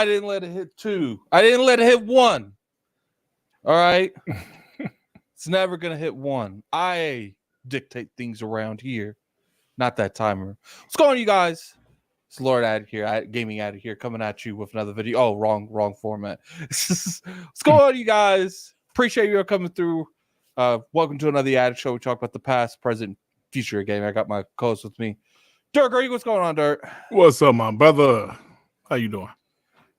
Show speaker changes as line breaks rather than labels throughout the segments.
I didn't let it hit 2. I didn't let it hit 1. All right. It's never going to hit 1. I dictate things around here. Not that timer. What's going on, you guys? It's Lord out here, gaming out of here, coming at you with another video. Oh, wrong format. What's going on, you guys? Appreciate you coming through. Welcome to another Addict Show. We talk about the past, present, future of gaming. I got my co-host with me, Dirk. What's going on, Dirk?
What's up, my brother? How you doing?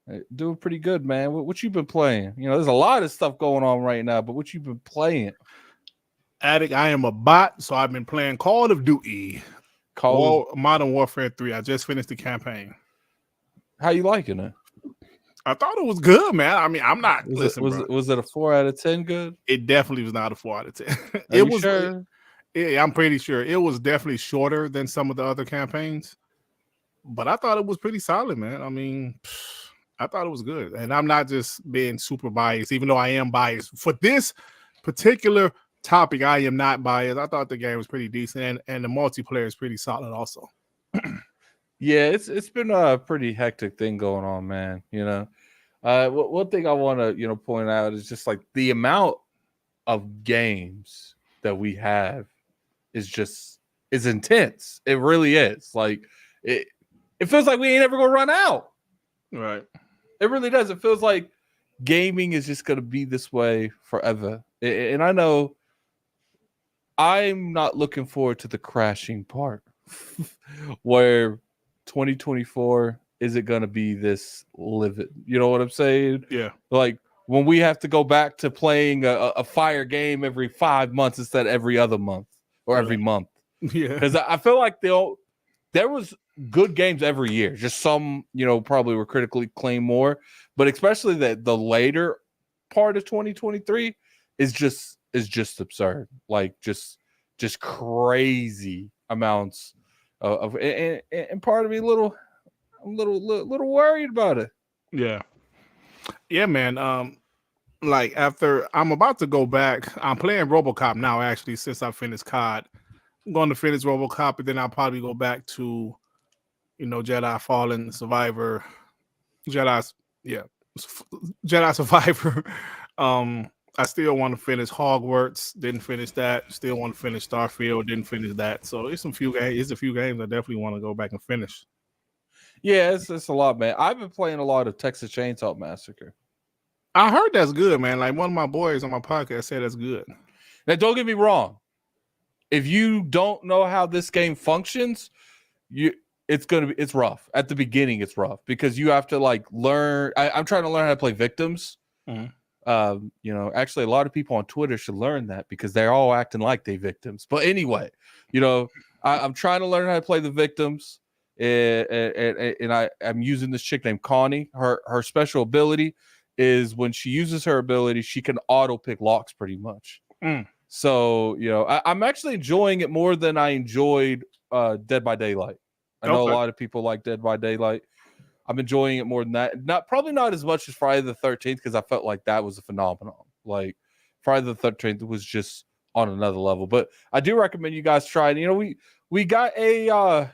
Hey, doing pretty good, man. What you been playing? You know, there's a lot of stuff going on right now, but what you been playing?
Addict, I am a bot, so I've been playing Call of Duty. Modern Warfare 3. I just finished the campaign.
How you liking it?
I thought it was good, man. I mean, I'm not.
Was it a 4 out of 10 good?
It definitely was not a 4 out of 10.
It was sure?
I'm pretty sure. It was definitely shorter than some of the other campaigns. But I thought it was pretty solid, man. I mean, I thought it was good. And I'm not just being super biased, even though I am biased. For this particular topic, I am not biased. I thought the game was pretty decent, and the multiplayer is pretty solid also.
Yeah, it's been a pretty hectic thing going on, man. You know, one thing I want to point out is just like the amount of games that we have is intense. It really is. Like it feels like we ain't ever gonna run out.
Right.
It really does. It feels like gaming is just gonna be this way forever. And I know I'm not looking forward to the crashing part where 2024 isn't going to be this livid. You know what I'm saying?
Yeah.
Like when we have to go back to playing a fire game every 5 months instead of every other month or every month.
Yeah.
Because I feel like there was good games every year. Just some, probably were critically acclaimed more. But especially the later part of 2023 is just absurd. Like just crazy amounts of and part of me I'm a little worried about it.
Yeah, man. Like after I'm about to go back, I'm playing RoboCop now. Actually, since I finished COD, I'm going to finish RoboCop, and then I'll probably go back to Jedi Fallen Survivor, Jedi Survivor. I still want to finish Hogwarts. Didn't finish that. Still want to finish Starfield. Didn't finish that. So it's a few games I definitely want to go back and finish.
Yeah, it's a lot, man. I've been playing a lot of Texas Chainsaw Massacre.
I heard that's good, man. Like one of my boys on my podcast said that's good.
Now, don't get me wrong. If you don't know how this game functions, it's rough. At the beginning, it's rough because you have to like learn. I'm trying to learn how to play victims.
Mm-hmm.
Actually a lot of people on Twitter should learn that because they're all acting like they victims. But anyway, I'm trying to learn how to play the victims, and I'm using this chick named Connie. Her special ability is when she uses her ability, she can auto pick locks pretty much. So I'm actually enjoying it more than I enjoyed Dead by Daylight. I know a lot of people like Dead by Daylight. I'm enjoying it more than that. Probably not as much as Friday the 13th because I felt like that was a phenomenon. Like Friday the 13th was just on another level. But I do recommend you guys try it. We got a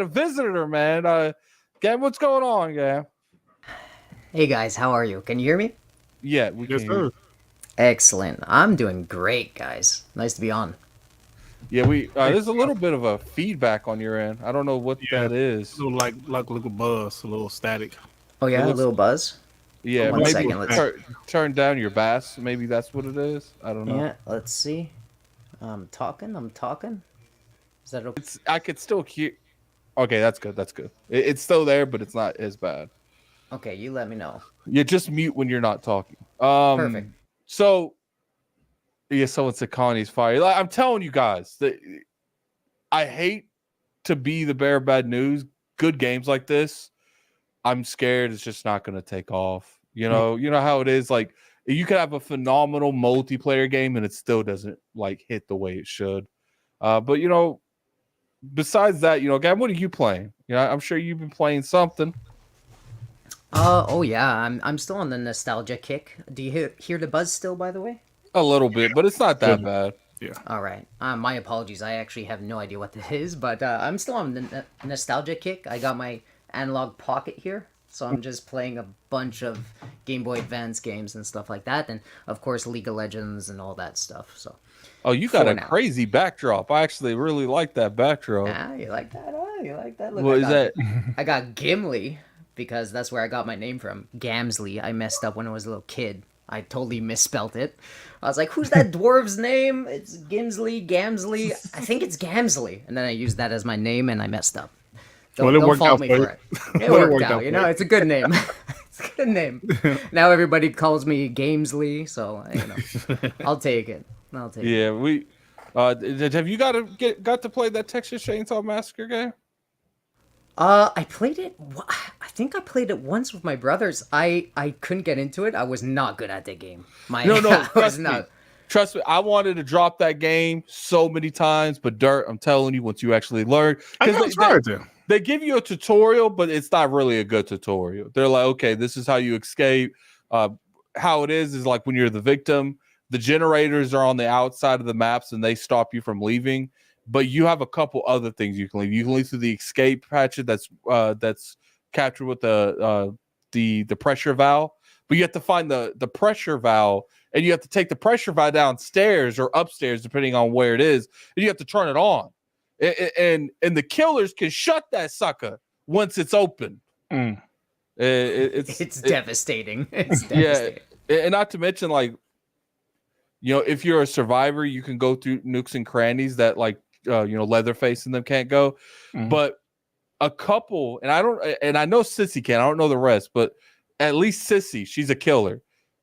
visitor, man. Gam, what's going on, Gam?
Hey guys, how are you? Can you hear me?
Yeah, we can hear you.
Excellent. I'm doing great, guys. Nice to be on.
Yeah, there's a little bit of a feedback on your end. I don't know what that is.
A little like a little buzz, a little static.
Oh yeah, a little buzz.
Yeah,
One
maybe
second, let's
turn down your bass. Maybe that's what it is. I don't know.
Yeah, let's see. I'm talking. Is that okay?
I could still hear. Okay, that's good. It's still there, but it's not as bad.
Okay, you let me know.
Yeah, just mute when you're not talking.
Perfect.
So, yeah, someone said Connie's fire. Like, I'm telling you guys that I hate to be the bearer of bad news. Good games like this, I'm scared it's just not going to take off. You know how it is. Like you could have a phenomenal multiplayer game and it still doesn't like hit the way it should. But besides that, Gab, what are you playing? I'm sure you've been playing something.
Oh yeah, I'm still on the nostalgia kick. Do you hear the buzz still, by the way?
A little bit, but it's not that bad.
Yeah.
All right. My apologies. I actually have no idea what this is, but I'm still on the nostalgia kick. I got my analog pocket here. So I'm just playing a bunch of Game Boy Advance games and stuff like that, and of course League of Legends and all that stuff. So
Oh, you got
for
a
now.
crazy backdrop. I actually really like that backdrop.
Ah, you like that? Oh, you like that? Look,
What is that?
I got Gimli because that's where I got my name from. Gamsley. I messed up when I was a little kid. I totally misspelt it. I was like, "Who's that dwarf's name?" It's Gimsley, Gamsley. I think it's Gamsley, and then I used that as my name, and I messed up.
Well,
Don't
it worked
fault
out
me
for
for
you.
it. It
Well, it
worked
worked
out.
out
You
for
know,
you.
it's a good name. It's a good name. Now everybody calls me Gamesley, so I'll take it. I'll take it.
Yeah, we. Have you got to play that Texas Chainsaw Massacre game?
I played it. I think I played it once with my brothers. I couldn't get into it. I was not good at the game.
No,
I was
trust me.
not.
Trust me, I wanted to drop that game so many times, but Dirt, I'm telling you, once you actually learn,
I got tried to.
they give you a tutorial, but it's not really a good tutorial. They're like, okay, this is how you escape. How it is like when you're the victim, the generators are on the outside of the maps and they stop you from leaving. But you have a couple other things you can leave. You can leave through the escape hatchet that's captured with the pressure valve, but you have to find the pressure valve. And you have to take the pressure valve downstairs or upstairs, depending on where it is, and you have to turn it on. And the killers can shut that sucker once it's open.
Mm.
It's devastating. It's devastating.
Yeah, and not to mention, like, you know, if you're a survivor, you can go through nooks and crannies that, like, Leatherface and them can't go. But a couple, and I know Sissy can. I don't know the rest, but at least Sissy, she's a killer.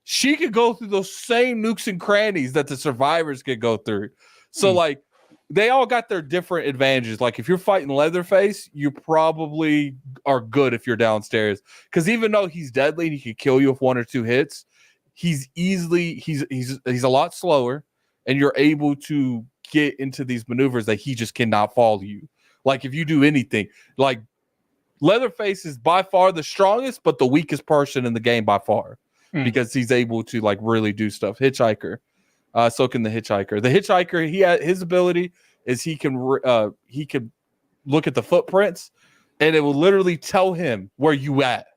She could go through those same nooks and crannies that the survivors could go through. So, like, they all got their different advantages. Like, if you're fighting Leatherface, you probably are good if you're downstairs. Because even though he's deadly and he could kill you with 1 or 2 hits, he's a lot slower, and you're able to get into these maneuvers that he just cannot follow you. Like, if you do anything, like, Leatherface is by far the strongest, but the weakest person in the game by far. Because he's able to, like, really do stuff. Hitchhiker, so can the Hitchhiker. The Hitchhiker, his ability is he can look at the footprints, and it will literally tell him where you at.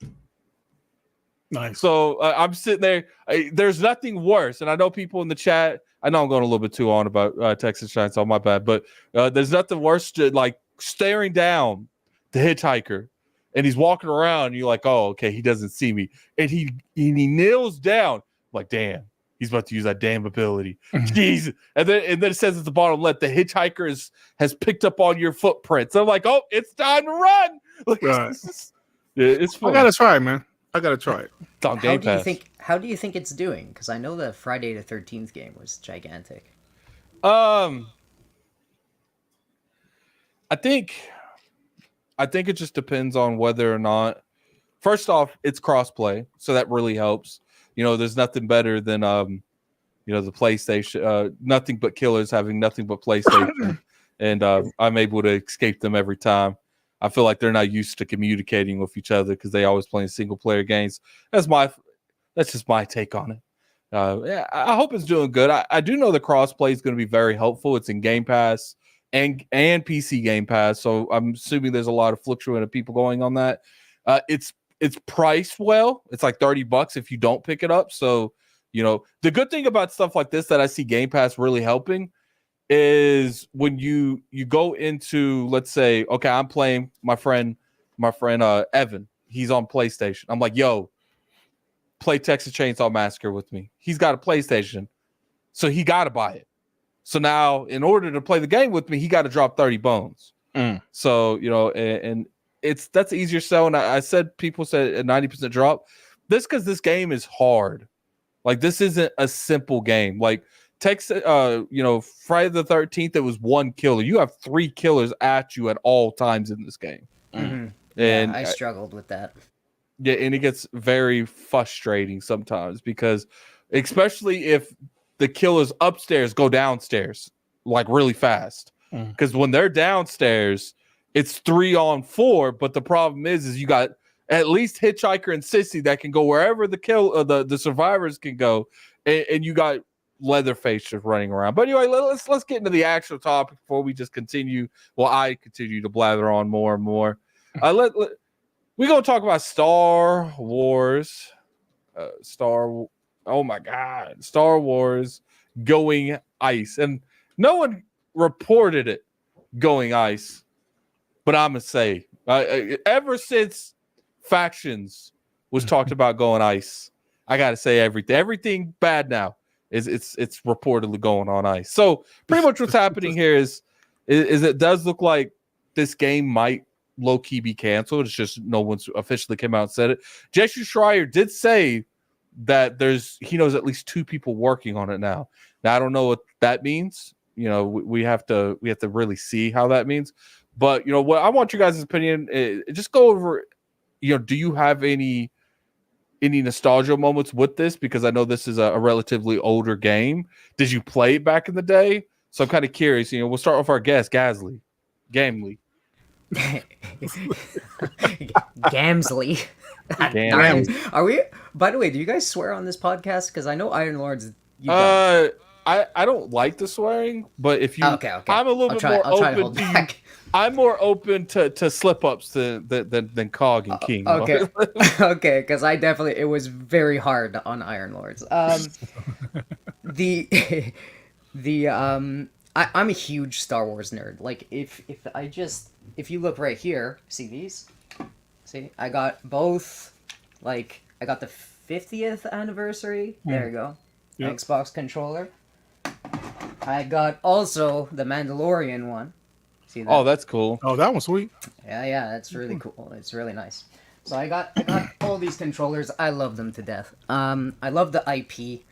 Nice.
So I'm sitting there. There's nothing worse, and I know people in the chat. I know I'm going a little bit too on about Texas Chainsaw. My bad, but there's nothing worse to, like, staring down the Hitchhiker. And he's walking around, and you're like, oh, okay, he doesn't see me. And he kneels down. I'm like, damn, he's about to use that damn ability. Jeez. And then it says at the bottom left, the Hitchhiker has picked up on your footprints. I'm like, oh, it's time to run. Like,
right.
It's fun.
I gotta try it, man. I gotta try it.
It's on Game Pass.
How do you think it's doing? Because I know the Friday the 13th game was gigantic.
I think it just depends on whether or not. First off, it's crossplay, so that really helps. You know, there's nothing better than the PlayStation. Nothing but killers having nothing but PlayStation, and I'm able to escape them every time. I feel like they're not used to communicating with each other because they always playing single player games. That's just my take on it. Yeah, I hope it's doing good. I do know the crossplay is going to be very helpful. It's in Game Pass and PC Game Pass, so I'm assuming there's a lot of fluctuating of people going on that. It's priced well. It's like $30 if you don't pick it up. So, you know, the good thing about stuff like this that I see Game Pass really helping is when you go into, let's say, okay, I'm playing my friend Evan. He's on PlayStation. I'm like, yo, play Texas Chainsaw Massacre with me. He's got a PlayStation, so he got to buy it. So now, in order to play the game with me, he got to drop 30 bones. So, you know, and that's easier sell. And I said, people said a 90% drop. This because this game is hard. Like, this isn't a simple game. Like, Texas, Friday the 13th, it was 1 killer. You have 3 killers at you at all times in this game.
Mm-hmm.
And
yeah, I struggled with that.
Yeah, and it gets very frustrating sometimes because, especially if the killers upstairs go downstairs like really fast, because when they're downstairs, it's 3-on-4. But the problem is you got at least Hitchhiker and Sissy that can go wherever the survivors can go, and you got Leatherface just running around. But anyway, let's get into the actual topic before we just continue. Well, I continue to blather on more and more. we're gonna talk about Star Wars. Oh my God, Star Wars going ice, and no one reported it going ice, but I'm gonna say, ever since Factions was talked about going ice, I gotta say everything bad now it's reportedly going on ice. So pretty much what's happening here is it does look like this game might low-key be canceled. It's just no one's officially came out and said it. Jesse Schreier did say that he knows at least 2 people working on it now. Now I don't know what that means. You know, we have to really see how that means. But you know what, I want you guys' opinion. Just go over. You know, do you have any nostalgia moments with this? Because I know this is a relatively older game. Did you play it back in the day? So I'm kind of curious. You know, we'll start with our guest, Gamsley.
Gamsley. Are we? By the way, do you guys swear on this podcast? Because I know Iron Lords.
I don't like the swearing, but if you,
okay.
I'm a little bit more open to you. I'm more open to slip ups than Cog and King.
Okay, okay, because it was very hard on Iron Lords. I'm a huge Star Wars nerd. Like if you look right here, see these? See, I got both. Like I got the 50th anniversary. There you go. Yep. Xbox controller. I got also the Mandalorian one. See that?
Oh, that's cool.
Oh, that one's sweet.
Yeah, that's really cool. It's really nice. So I got all these controllers. I love them to death. I love the IP.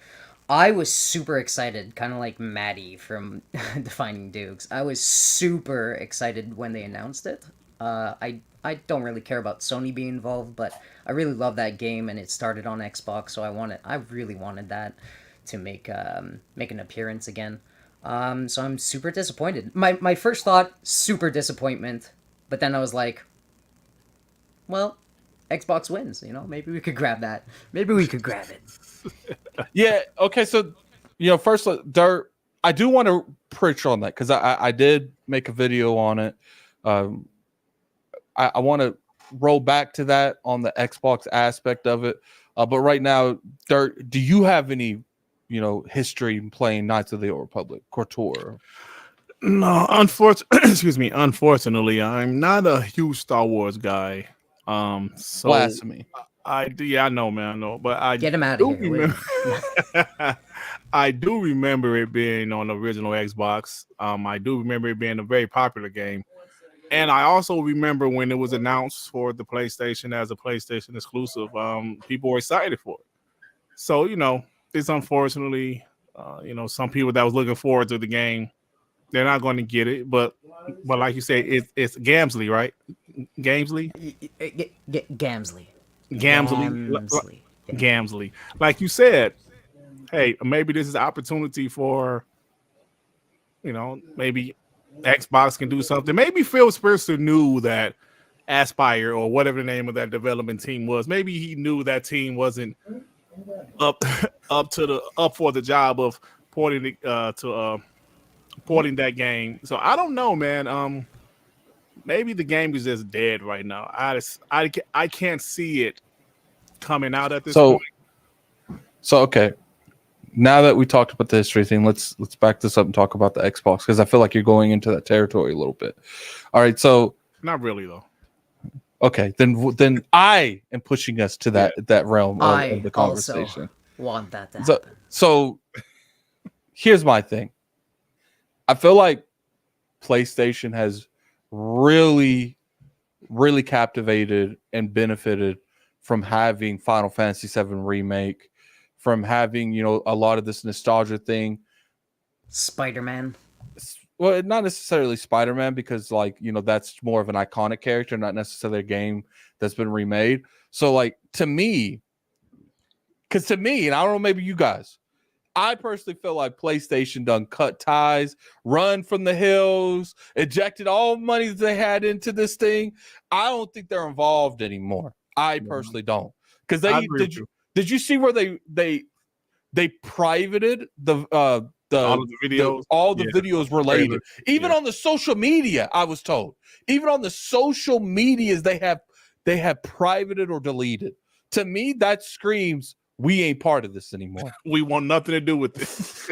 I was super excited, kind of like Maddie from Defining Dukes. I was super excited when they announced it. I don't really care about Sony being involved, but I really love that game, and it started on Xbox, so I really wanted that to make an appearance again. So I'm super disappointed. My first thought, super disappointment, but then I was like, well, Xbox wins, you know, maybe we could grab that. Maybe we could grab it.
Yeah, okay, so, you know, first, Dirt, I do want to preach on that, because I did make a video on it. I want to roll back to that on the Xbox aspect of it. But right now, Dirt, do you have any, you know, history in playing Knights of the Old Republic, KOTR?
No, unfortunately, I'm not a huge Star Wars guy. So
Blasphemy.
I know, man, I know, but I
get him out of here.
I do remember it being on the original Xbox. I do remember it being a very popular game, and I also remember when it was announced for the PlayStation as a PlayStation exclusive. People were excited for it. So you know, it's unfortunately, you know, some people that was looking forward to the game, they're not going to get it. But like you said, it's Gamsley, right? Gamsley. Gamsley. Like you said, hey, maybe this is an opportunity for, you know, maybe Xbox can do something. Maybe Phil Spencer knew that Aspire, or whatever the name of that development team was, maybe he knew that team wasn't up for the job of porting that game. So I don't know, man. Maybe the game is just dead right now. I can't see it coming out at this point.
So okay, now that we talked about the history thing, let's back this up and talk about the Xbox, because I feel like you're going into that territory a little bit. All right, so
not really though.
Okay, then I am pushing us to that realm of the conversation.
Also want that to happen.
So here's my thing. I feel like PlayStation has really, really captivated and benefited from having Final Fantasy VII Remake, from having, you know, a lot of this nostalgia thing.
Spider-Man.
Well, not necessarily Spider-Man, because, like, you know, that's more of an iconic character, not necessarily a game that's been remade. So, like, to me, and I don't know, maybe you guys, I personally feel like PlayStation done cut ties, run from the hills, ejected all money that they had into this thing. I don't think they're involved anymore. I personally don't. Because did you see where they privated all the videos related, even on the social media? I was told, even on the social medias, they have they have privated or deleted. To me, that screams we ain't part of this anymore.
We want nothing to do with this.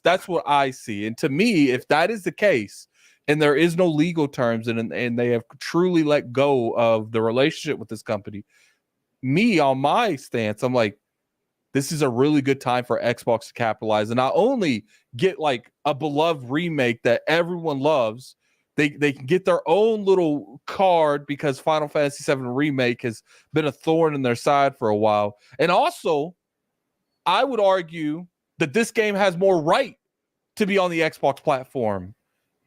That's what I see. And to me, if that is the case, and there is no legal terms, and they have truly let go of the relationship with this company, me on my stance, I'm like, this is a really good time for Xbox to capitalize and not only get like a beloved remake that everyone loves. They can get their own little card because Final Fantasy VII Remake has been a thorn in their side for a while. And also, I would argue that this game has more right to be on the Xbox platform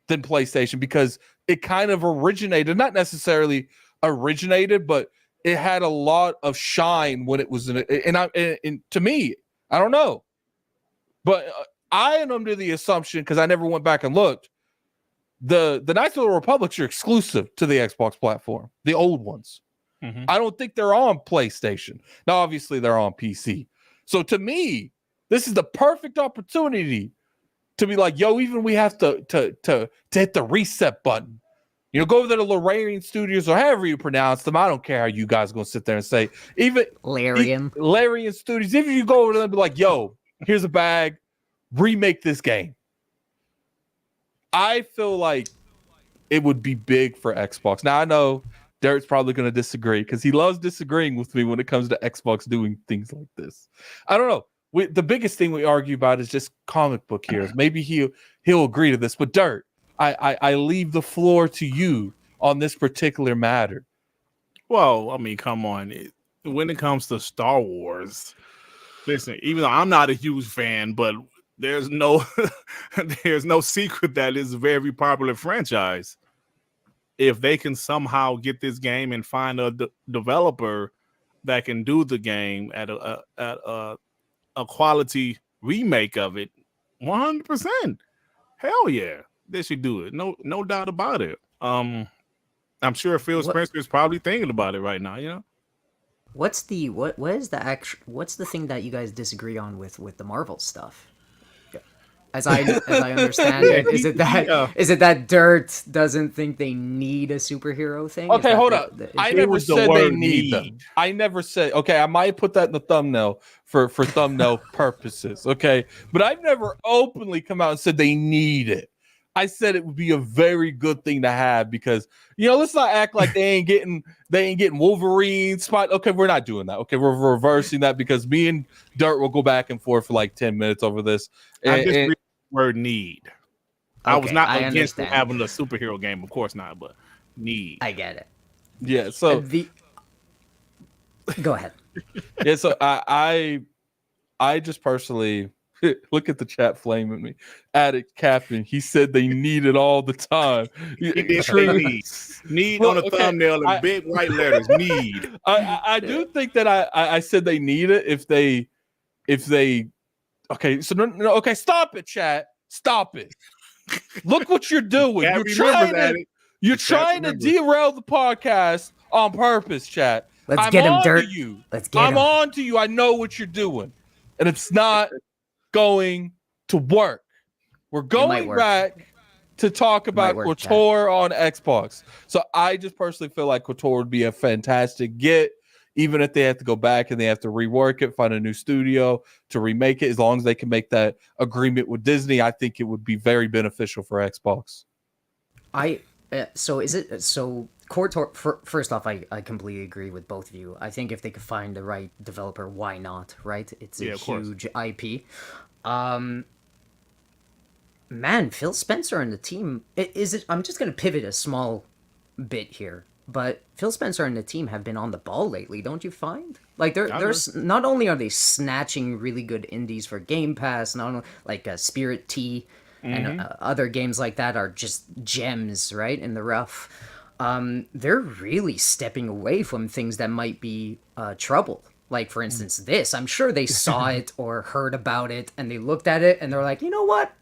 than PlayStation because it kind of originated, not necessarily originated, but it had a lot of shine when it was in it. And to me, I don't know. But I am under the assumption, because I never went back and looked, the Knights of the Republic are exclusive to the Xbox platform, the old ones.
Mm-hmm.
I don't think they're on PlayStation. Now, obviously, they're on PC. So to me, this is the perfect opportunity to be like, yo, even we have to hit the reset button. You know, go over there to Larian Studios or however you pronounce them. I don't care how you guys are going to sit there and say, even Larian Studios. Even if you go over there and be like, yo, here's a bag, remake this game. I feel like it would be big for Xbox. Now, I know Derek's probably going to disagree because he loves disagreeing with me when it comes to Xbox doing things like this. I don't know. The biggest thing we argue about is just comic book heroes. Maybe he'll agree to this. But Dirk, I leave the floor to you on this particular matter.
Well, I mean, come on. When it comes to Star Wars, listen, even though I'm not a huge fan, but there's no secret that it's a very popular franchise. If they can somehow get this game and find a developer that can do the game at a quality remake of it, 100%, hell yeah, they should do it. No doubt about it. I'm sure Phil Spencer is probably thinking about it right now. You know,
what's the thing that you guys disagree on with the Marvel stuff? As I understand it, is it that Dirt doesn't think they need a superhero thing?
Okay, hold up. I never said they need them. I never said. Okay, I might put that in the thumbnail for thumbnail purposes. Okay, but I've never openly come out and said they need it. I said it would be a very good thing to have because, you know, let's not act like they ain't getting Wolverine spot. Okay, we're not doing that. Okay, we're reversing that because me and Dirt will go back and forth for like 10 minutes over this.
I just read the word need. Okay, I was not against having a superhero game, of course not, but need.
I get it.
Yeah, so
go ahead.
Yeah, so I just personally look at the chat flaming me. Addict Captain, he said they need it all the time.
Need on the thumbnail in big white letters. Need.
I do think that I said they need it if they okay. So no, okay, stop it, chat. Stop it. Look what you're doing. You're trying to derail the podcast on purpose, chat.
Let's get him, Dirt.
I'm on to you. I know what you're doing, and it's not going to work. We're going back to talk about KOTR on Xbox. So I just personally feel like KOTR would be a fantastic get, even if they have to go back and they have to rework it, find a new studio to remake it. As long as they can make that agreement with Disney, I think it would be very beneficial for Xbox.
KOTR, first off, I completely agree with both of you. I think if they could find the right developer, why not, right? It's a huge IP. Man, Phil Spencer and the team, I'm just going to pivot a small bit here, but Phil Spencer and the team have been on the ball lately, don't you find? Like, there's not only are they snatching really good indies for Game Pass, not only like Spirit Tea and other games like that are just gems, right, in the rough. They're really stepping away from things that might be trouble. Like, for instance, this. I'm sure they saw it or heard about it, and they looked at it, and they're like, you know what?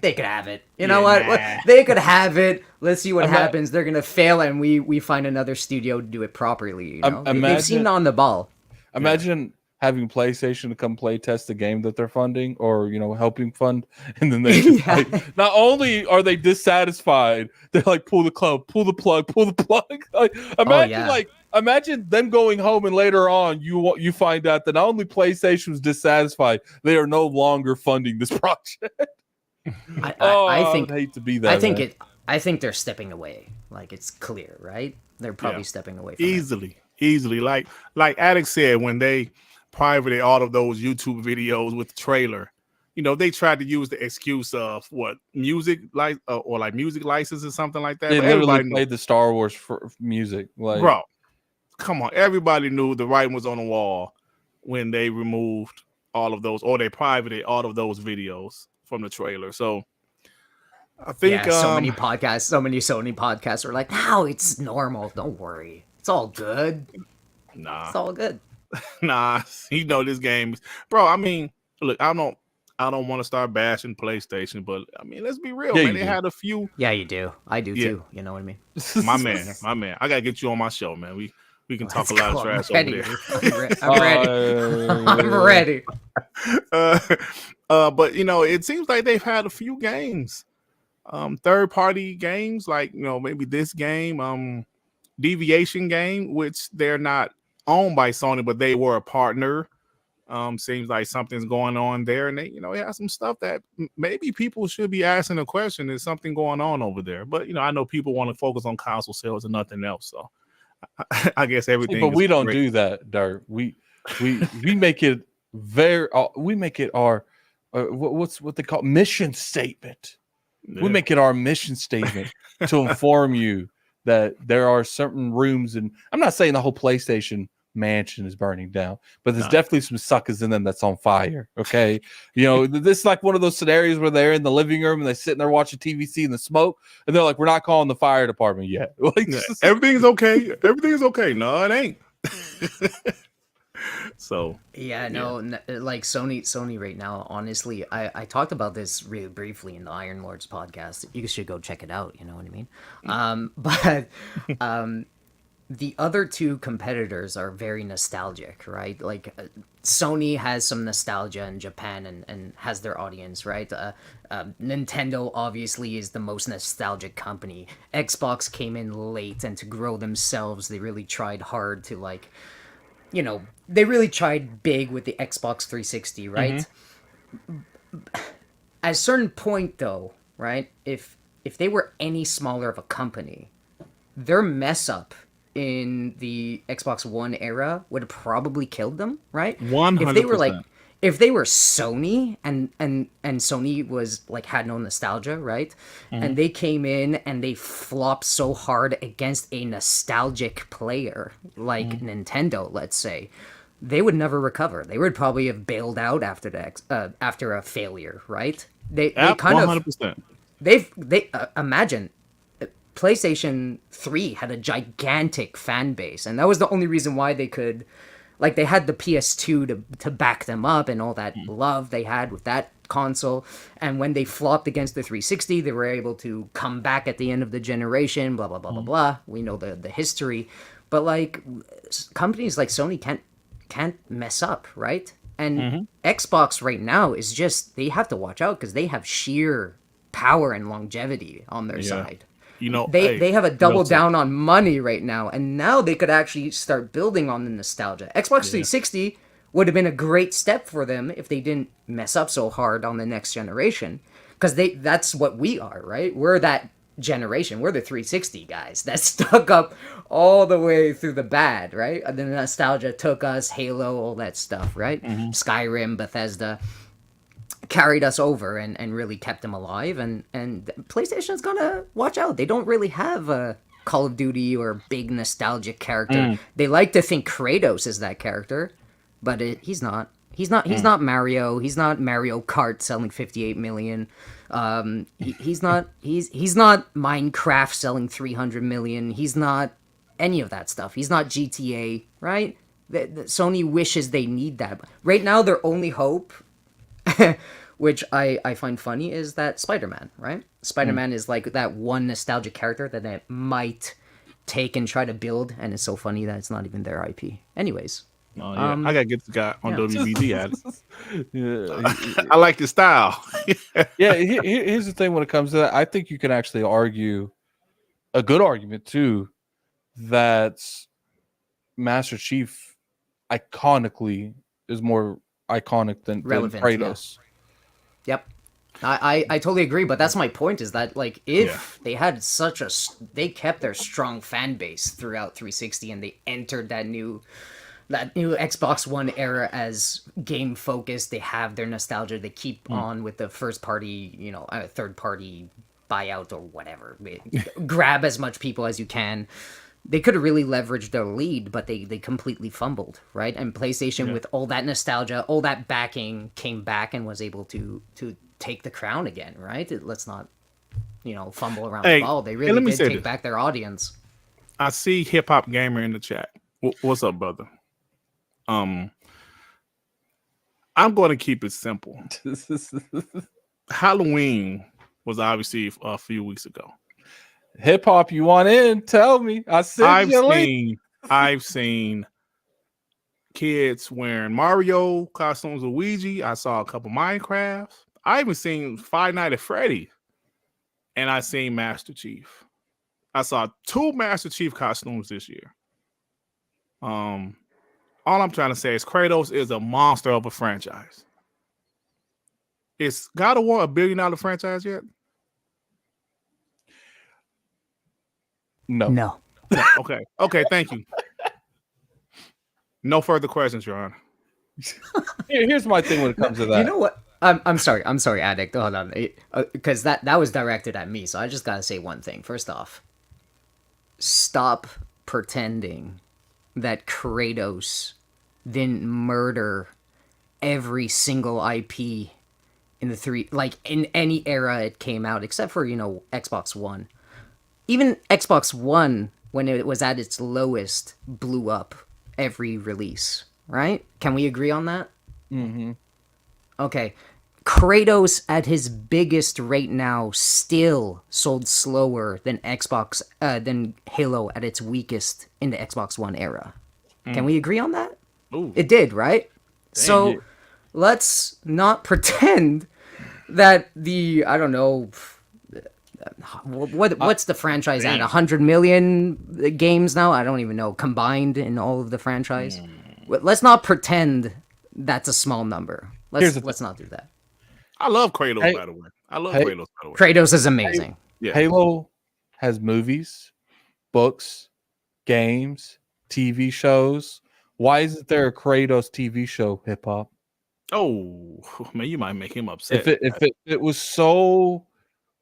They could have it. You know what? They could have it. Let's see what happens. They're going to fail, and we find another studio to do it properly. You know? They've seen on the ball.
Imagine having PlayStation to come play test the game that they're funding or helping fund, and then they just like not only are they dissatisfied, they're like pull the plug. Like, imagine them going home and later on you find out that not only PlayStation was dissatisfied, they are no longer funding this project.
I think
would hate to be that.
I think they're stepping away. Like, it's clear, right? They're probably stepping away from
easily. Like Alex said, when they privated all of those YouTube videos with the trailer, they tried to use the excuse of what music music license or something like that.
They
but
literally played the Star Wars for music. Like,
bro, come on, everybody knew the writing was on the wall when they removed all of those, or they privated all of those videos from the trailer. So I think
so many Sony podcasts are like, "No, it's normal. Don't worry, it's all good."
Nah,
it's all good.
Nah, this game, bro. I mean, look, I don't want to start bashing PlayStation, but I mean, let's be real, man. They had a few.
Yeah, you do. I do too. You know what I mean?
My man. I gotta get you on my show, man. We can talk a lot of trash over there.
I'm ready.
But it seems like they've had a few games, third-party games, like maybe this game, Deviation game, which they're not owned by Sony, but they were a partner. Seems like something's going on there, and they have some stuff that maybe people should be asking the question: is something going on over there? But I know people want to focus on console sales and nothing else, so I guess everything.
But we don't do that, Dirt. We make it we make it our what they call mission statement. Yeah. We make it our mission statement to inform you that there are certain rooms, and I'm not saying the whole PlayStation mansion is burning down, but there's definitely some suckers in them that's on fire. Okay, this is like one of those scenarios where they're in the living room and they're sitting there watching TV, seeing the smoke, and they're like, "We're not calling the fire department yet." Like,
everything's okay. Everything's okay. No, it ain't. So
like Sony right now, honestly, I talked about this really briefly in the Iron Lords podcast. You should go check it out, you know what I mean? But the other two competitors are very nostalgic, right? Like Sony has some nostalgia in Japan and has their audience, right? Nintendo obviously is the most nostalgic company. Xbox came in late, and to grow themselves, they really tried hard to they really tried big with the Xbox 360, right? Mm-hmm. At a certain point, though, right? If they were any smaller of a company, their mess up in the Xbox One era would have probably killed them, right?
100%.
If they were Sony and Sony was like had no nostalgia, right? Mm-hmm. And they came in and they flopped so hard against a nostalgic player like Nintendo, let's say, they would never recover. They would probably have bailed out after a failure, right? They kind 100%. Of they imagine PlayStation 3 had a gigantic fan base, and that was the only reason why they could. Like, they had the PS2 to back them up and all that love they had with that console. And when they flopped against the 360, they were able to come back at the end of the generation, blah, blah, blah, blah, blah. We know the history. But, like, companies like Sony can't mess up, right? And Xbox right now is just, they have to watch out because they have sheer power and longevity on their side. They have a double down on money right now, and now they could actually start building on the nostalgia. Xbox 360 would have been a great step for them if they didn't mess up so hard on the next generation, because that's what we are, right? We're that generation. We're the 360 guys that stuck up all the way through the bad, right? The nostalgia took us, Halo, all that stuff, right? Skyrim, Bethesda carried us over and really kept them alive, and PlayStation's gonna watch out. They don't really have a Call of Duty or big nostalgic character. They like to think Kratos is that character, but he's not. He's not Mario. He's not Mario Kart selling 58 million. He's not Minecraft selling 300 million. He's not any of that stuff. He's not GTA, right? The Sony wishes they need that. Right now, their only hope, which I find funny, is that Spider-Man, right? Spider-Man is like that one nostalgic character that they might take and try to build, and it's so funny that it's not even their IP. Anyways,
Oh yeah, I gotta get the guy on WBD at it.
Yeah,
I like the style.
yeah. Here's the thing: when it comes to that, I think you can actually argue a good argument too that Master Chief iconically is more iconic than
Relevant,
Kratos.
Yep. I totally agree, but that's my point is that like if they had they kept their strong fan base throughout 360 and they entered that new Xbox One era as game focused, they have their nostalgia, they keep on with the first party, third party buyout or whatever. Grab as much people as you can. They could have really leveraged their lead, but they completely fumbled, right? And PlayStation, with all that nostalgia, all that backing, came back and was able to take the crown again, right? Let's not, fumble around the ball. They really did take back their audience.
I see Hip Hop Gamer in the chat. What's up, brother? I'm going to keep it simple. Halloween was obviously a few weeks ago.
Hip hop, you want in? Tell me.
I've seen kids wearing Mario costumes, Luigi. I saw a couple Minecrafts. I even seen Five Nights at Freddy, and I seen Master Chief. I saw 2 Master Chief costumes this year. All I'm trying to say is Kratos is a monster of a franchise. Is God of War a $1 billion franchise yet?
No.
Okay. Thank you. No further questions, Your Honor.
Here's my thing when it comes to that.
You know what? I'm sorry, Addict. Hold on, because that was directed at me. So I just gotta say one thing. First off, stop pretending that Kratos didn't murder every single IP in in any era it came out, except for Xbox One. Even Xbox One, when it was at its lowest, blew up every release, right? Can we agree on that?
Mm-hmm.
Okay. Kratos at his biggest right now still sold slower than than Halo at its weakest in the Xbox One era. Can we agree on that?
Ooh.
It did, right? So let's not pretend that I don't know, what's the franchise at? 100 million games now? I don't even know, combined in all of the franchise. Let's not pretend that's a small number. Let's not do that.
I love Kratos, by the way. Kratos, by the way.
Kratos is amazing.
Halo has movies, books, games, TV shows. Why isn't there a Kratos TV show, Hip Hop?
Oh, man, you might make him upset.
If it was so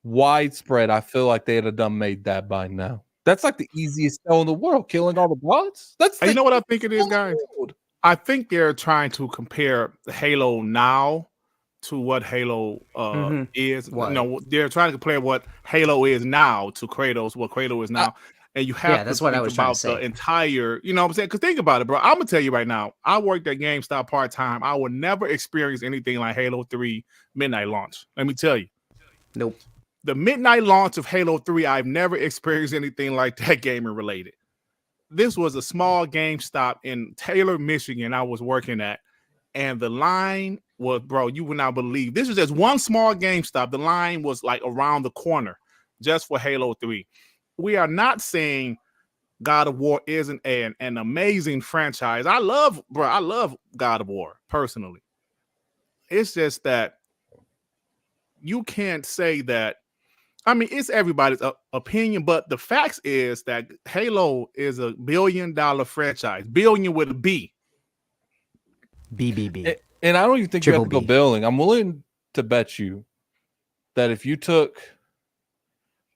widespread, I feel like they'd have made that by now. That's like the easiest show in the world, killing all the gods.
You know what I think it is, guys? I think they're trying to compare Halo now to what Halo is.
What?
No, they're trying to compare what Halo is now to Kratos, what Kratos is now. And you have
that's
to
what I
think
was trying
about
to say.
the entire, you know what I'm saying? Because think about it, bro. I'm going to tell you right now, I worked at GameStop part-time. I would never experience anything like Halo 3 midnight launch. Let me tell you.
Nope.
The midnight launch of Halo 3, I've never experienced anything like that gaming related. This was a small GameStop in Taylor, Michigan I was working at. And the line was, bro, you would not believe. This was just one small GameStop. The line was like around the corner just for Halo 3. We are not saying God of War isn't an amazing franchise. I love God of War personally. It's just that you can't say that. I mean, it's everybody's opinion, but the facts is that Halo is a $1 billion franchise. Billion with a B.
BBB.
And I don't even think you have to go billing. I'm willing to bet you that if you took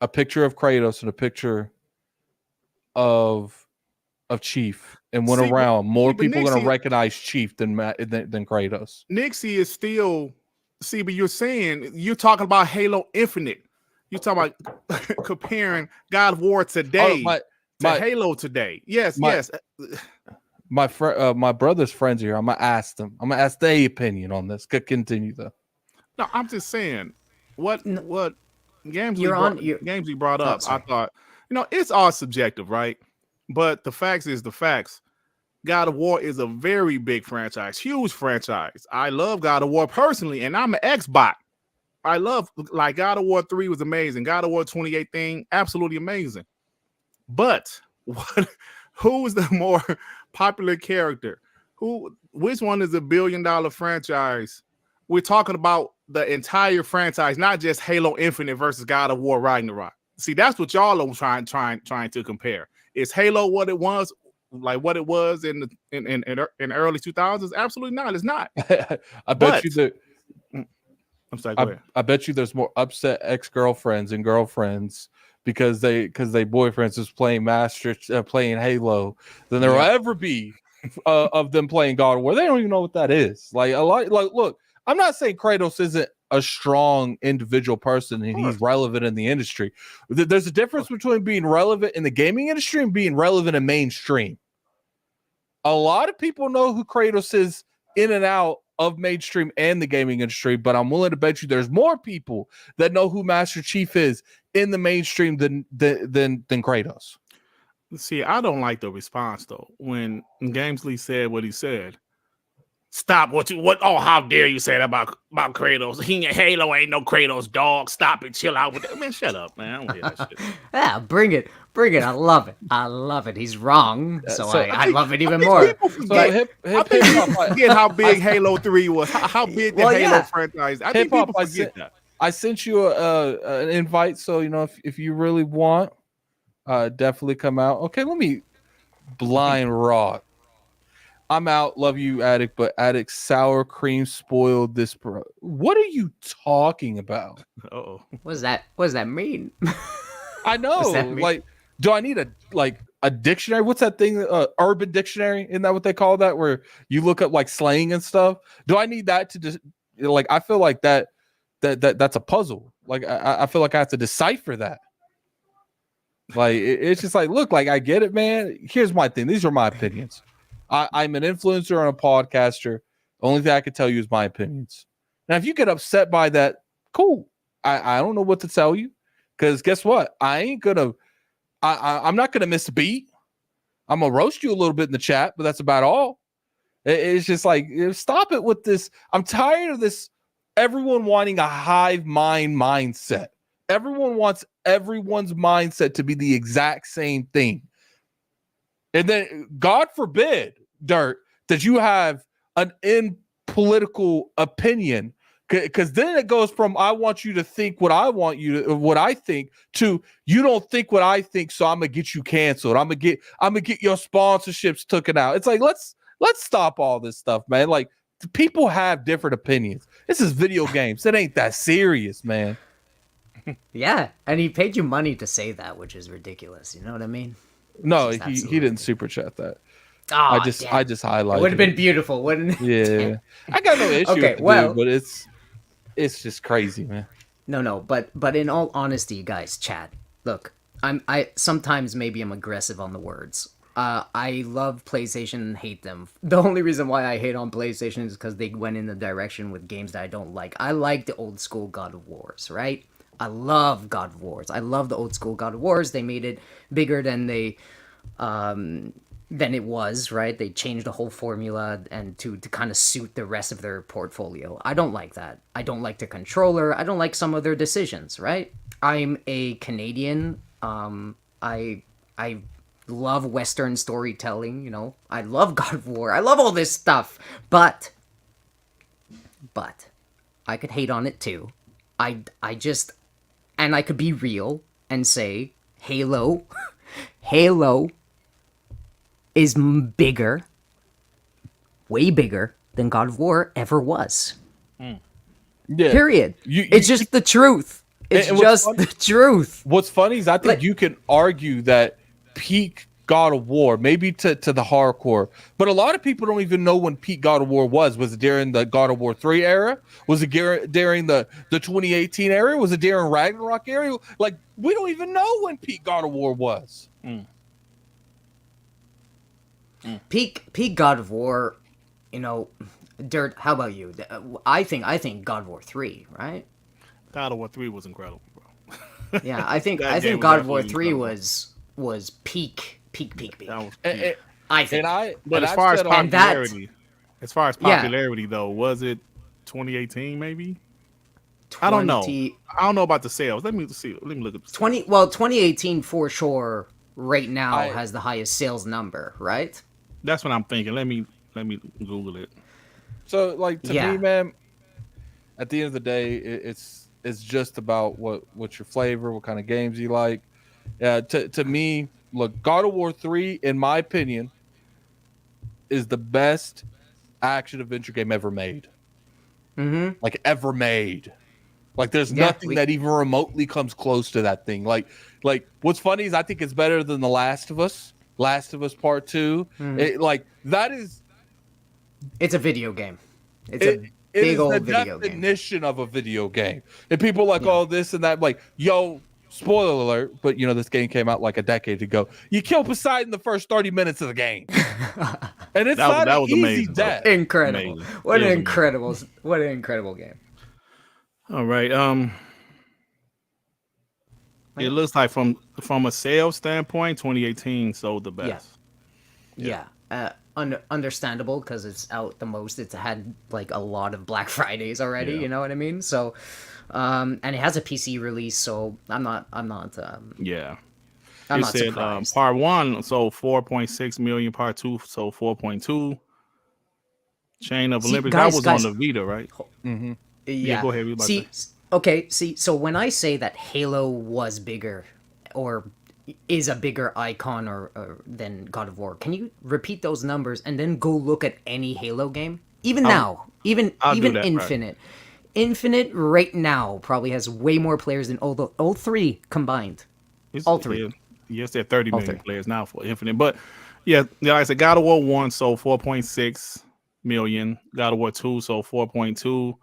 a picture of Kratos and a picture of Chief and went around, more people are going to recognize Chief than Kratos.
Nixie is still, but you're talking about Halo Infinite. You're talking about comparing God of War today to Halo today. Yes.
My brother's friends are here. I'm gonna ask them. I'm gonna ask their opinion on this. Could continue though.
No, I'm just saying what Gamesy brought up. I thought, it's all subjective, right? But the facts is the facts. God of War is a very big franchise, huge franchise. I love God of War personally, and I'm an Xbox. I love, like, God of War 3 was amazing. God of War 2018, absolutely amazing. But who is the more popular character? Which one is a billion-dollar franchise? We're talking about the entire franchise, not just Halo Infinite versus God of War Ragnarok. See, that's what y'all are trying to compare. Is Halo what it was, like what it was in the early 2000s? Absolutely not. It's not.
I bet you that.
I'm sorry. Go ahead.
I bet you there's more upset ex-girlfriends and girlfriends because they boyfriends is playing playing Halo than there will ever be of them playing God of War. They don't even know what that is. Like a lot. Like, look, I'm not saying Kratos isn't a strong individual person and he's relevant in the industry. There's a difference between being relevant in the gaming industry and being relevant in mainstream. A lot of people know who Kratos is in and out of mainstream and the gaming industry, but I'm willing to bet you there's more people that know who Master Chief is in the mainstream than Kratos.
See, I don't like the response though when Gamesley said what he said. Stop what? Oh, how dare you say that about Kratos? Halo ain't no Kratos, dog. Stop it. Chill out with that. Man, shut up, man. I don't hear that shit.
Yeah, bring it. I love it. He's wrong, so I love it even more.
People forget, forget how big Halo 3 was. How big the Halo franchise. I think people forget that.
I sent you an invite, so if you really want, definitely come out. Okay, let me blind rock. I'm out. Love you, Addict, but Addict sour cream spoiled this, bro. What are you talking about?
Oh,
what does that mean?
I know. Like, do I need a dictionary? What's that thing? Urban Dictionary? Isn't that what they call that? Where you look up like slang and stuff? Do I need that to just like? I feel like that's a puzzle. Like I feel like I have to decipher that. Like it's just like, look, like I get it, man. Here's my thing. These are my opinions. I'm an influencer and a podcaster. The only thing I can tell you is my opinions. Now, if you get upset by that, cool. I don't know what to tell you, because guess what? I'm not gonna miss a beat. I'm gonna roast you a little bit in the chat, but that's about all. It's just like, stop it with this. I'm tired of this. Everyone wanting a hive mind mindset. Everyone wants everyone's mindset to be the exact same thing. And then, God forbid, Dirt, that you have an political opinion, because then it goes from I want you to think what I think to you don't think what I think, so I'm gonna get you canceled. I'm gonna get your sponsorships taken out. It's like let's stop all this stuff, man. Like, people have different opinions. This is video games. It ain't that serious, man.
Yeah, and he paid you money to say that, which is ridiculous. You know what I mean?
No, he didn't super chat that.
Oh,
I just highlighted.
It would have been beautiful, wouldn't it?
Yeah, I got no issue.
Okay,
with
well,
but it's just crazy, man.
No, but in all honesty, guys, chat. Look, I sometimes maybe I'm aggressive on the words. I love PlayStation and hate them. The only reason why I hate on PlayStation is because they went in the direction with games that I don't like. I like the old school God of Wars, right? I love God of Wars. I love the old school God of Wars. They made it bigger than it was, right? They changed the whole formula and to kind of suit the rest of their portfolio. I don't like that. I don't like the controller. I don't like some of their decisions, right? I'm a Canadian. I love Western storytelling, you know. I love God of War. I love all this stuff. But I could hate on it too. And I could be real and say Halo is bigger, way bigger than God of War ever was.
Yeah.
Period. It's just the truth. It's just the truth.
What's funny is I think you can argue that peak God of War, maybe to the hardcore, but a lot of people don't even know when peak God of War was. Was it during the God of War 3 era? Was it during the 2018 era? Was it during Ragnarok era? Like, we don't even know when peak God of War was.
Peak God of War, you know, Dirt, how about you? I think God of War 3, right?
God of War 3 was incredible, bro.
Yeah, I think God of War 3 was peak.
That was peak.
I think.
But as
I've
far as
said on
popularity, though, was it 2018 maybe? I don't know. I don't know about the sales. Let me see. Let me look at the
2018 for sure. Right now
I-
has the highest sales number, right?
That's what I'm thinking. Let me Google it.
So like to
Yeah.
me, man, at the end of the day, it's just about what's your flavor, what kind of games you like. To me, look, God of War 3, in my opinion, is the best action adventure game ever made.
Mm-hmm.
Like ever made. Like there's
Yeah,
nothing that even remotely comes close to that thing. Like what's funny is I think it's better than The Last of Us. Last of Us Part 2. Like that is
It's a video game. It's
it,
a
it
big
is the
old video game.
definition of a video game. And people are like,
Yeah.
oh, this and that. Like, yo, spoiler alert, but you know, this game came out like a decade ago. You kill Poseidon the first 30 minutes of the game. And it's not
that
an
was
easy
amazing, bro.
death.
Incredible.
Amazing.
What
It
an
was
incredible game.
All right. It looks like from a sales standpoint, 2018 sold the best.
Yeah. Understandable because it's out the most. It's had like a lot of Black Fridays already.
Yeah.
You know what I mean? So, and it has a PC release. So I'm not.
Yeah.
I'm
It
not
said
surprised.
part 1 sold 4.6 million, part 2 sold 4.2. Chain of
See,
Olympics,
guys,
that was
guys-
on the Vita, right?
Yeah.
Go ahead.
See, so when I say that Halo was bigger or is a bigger icon or than God of War, can you repeat those numbers and then go look at any Halo game? Even now, even
I'll do that, right.
Infinite. Infinite right now probably has way more players than all three combined. All three.
Yes, there are 30
All
million
three.
players now for Infinite. But yeah, like I said, God of War 1 sold 4.6 million. God of War 2 sold 4.2.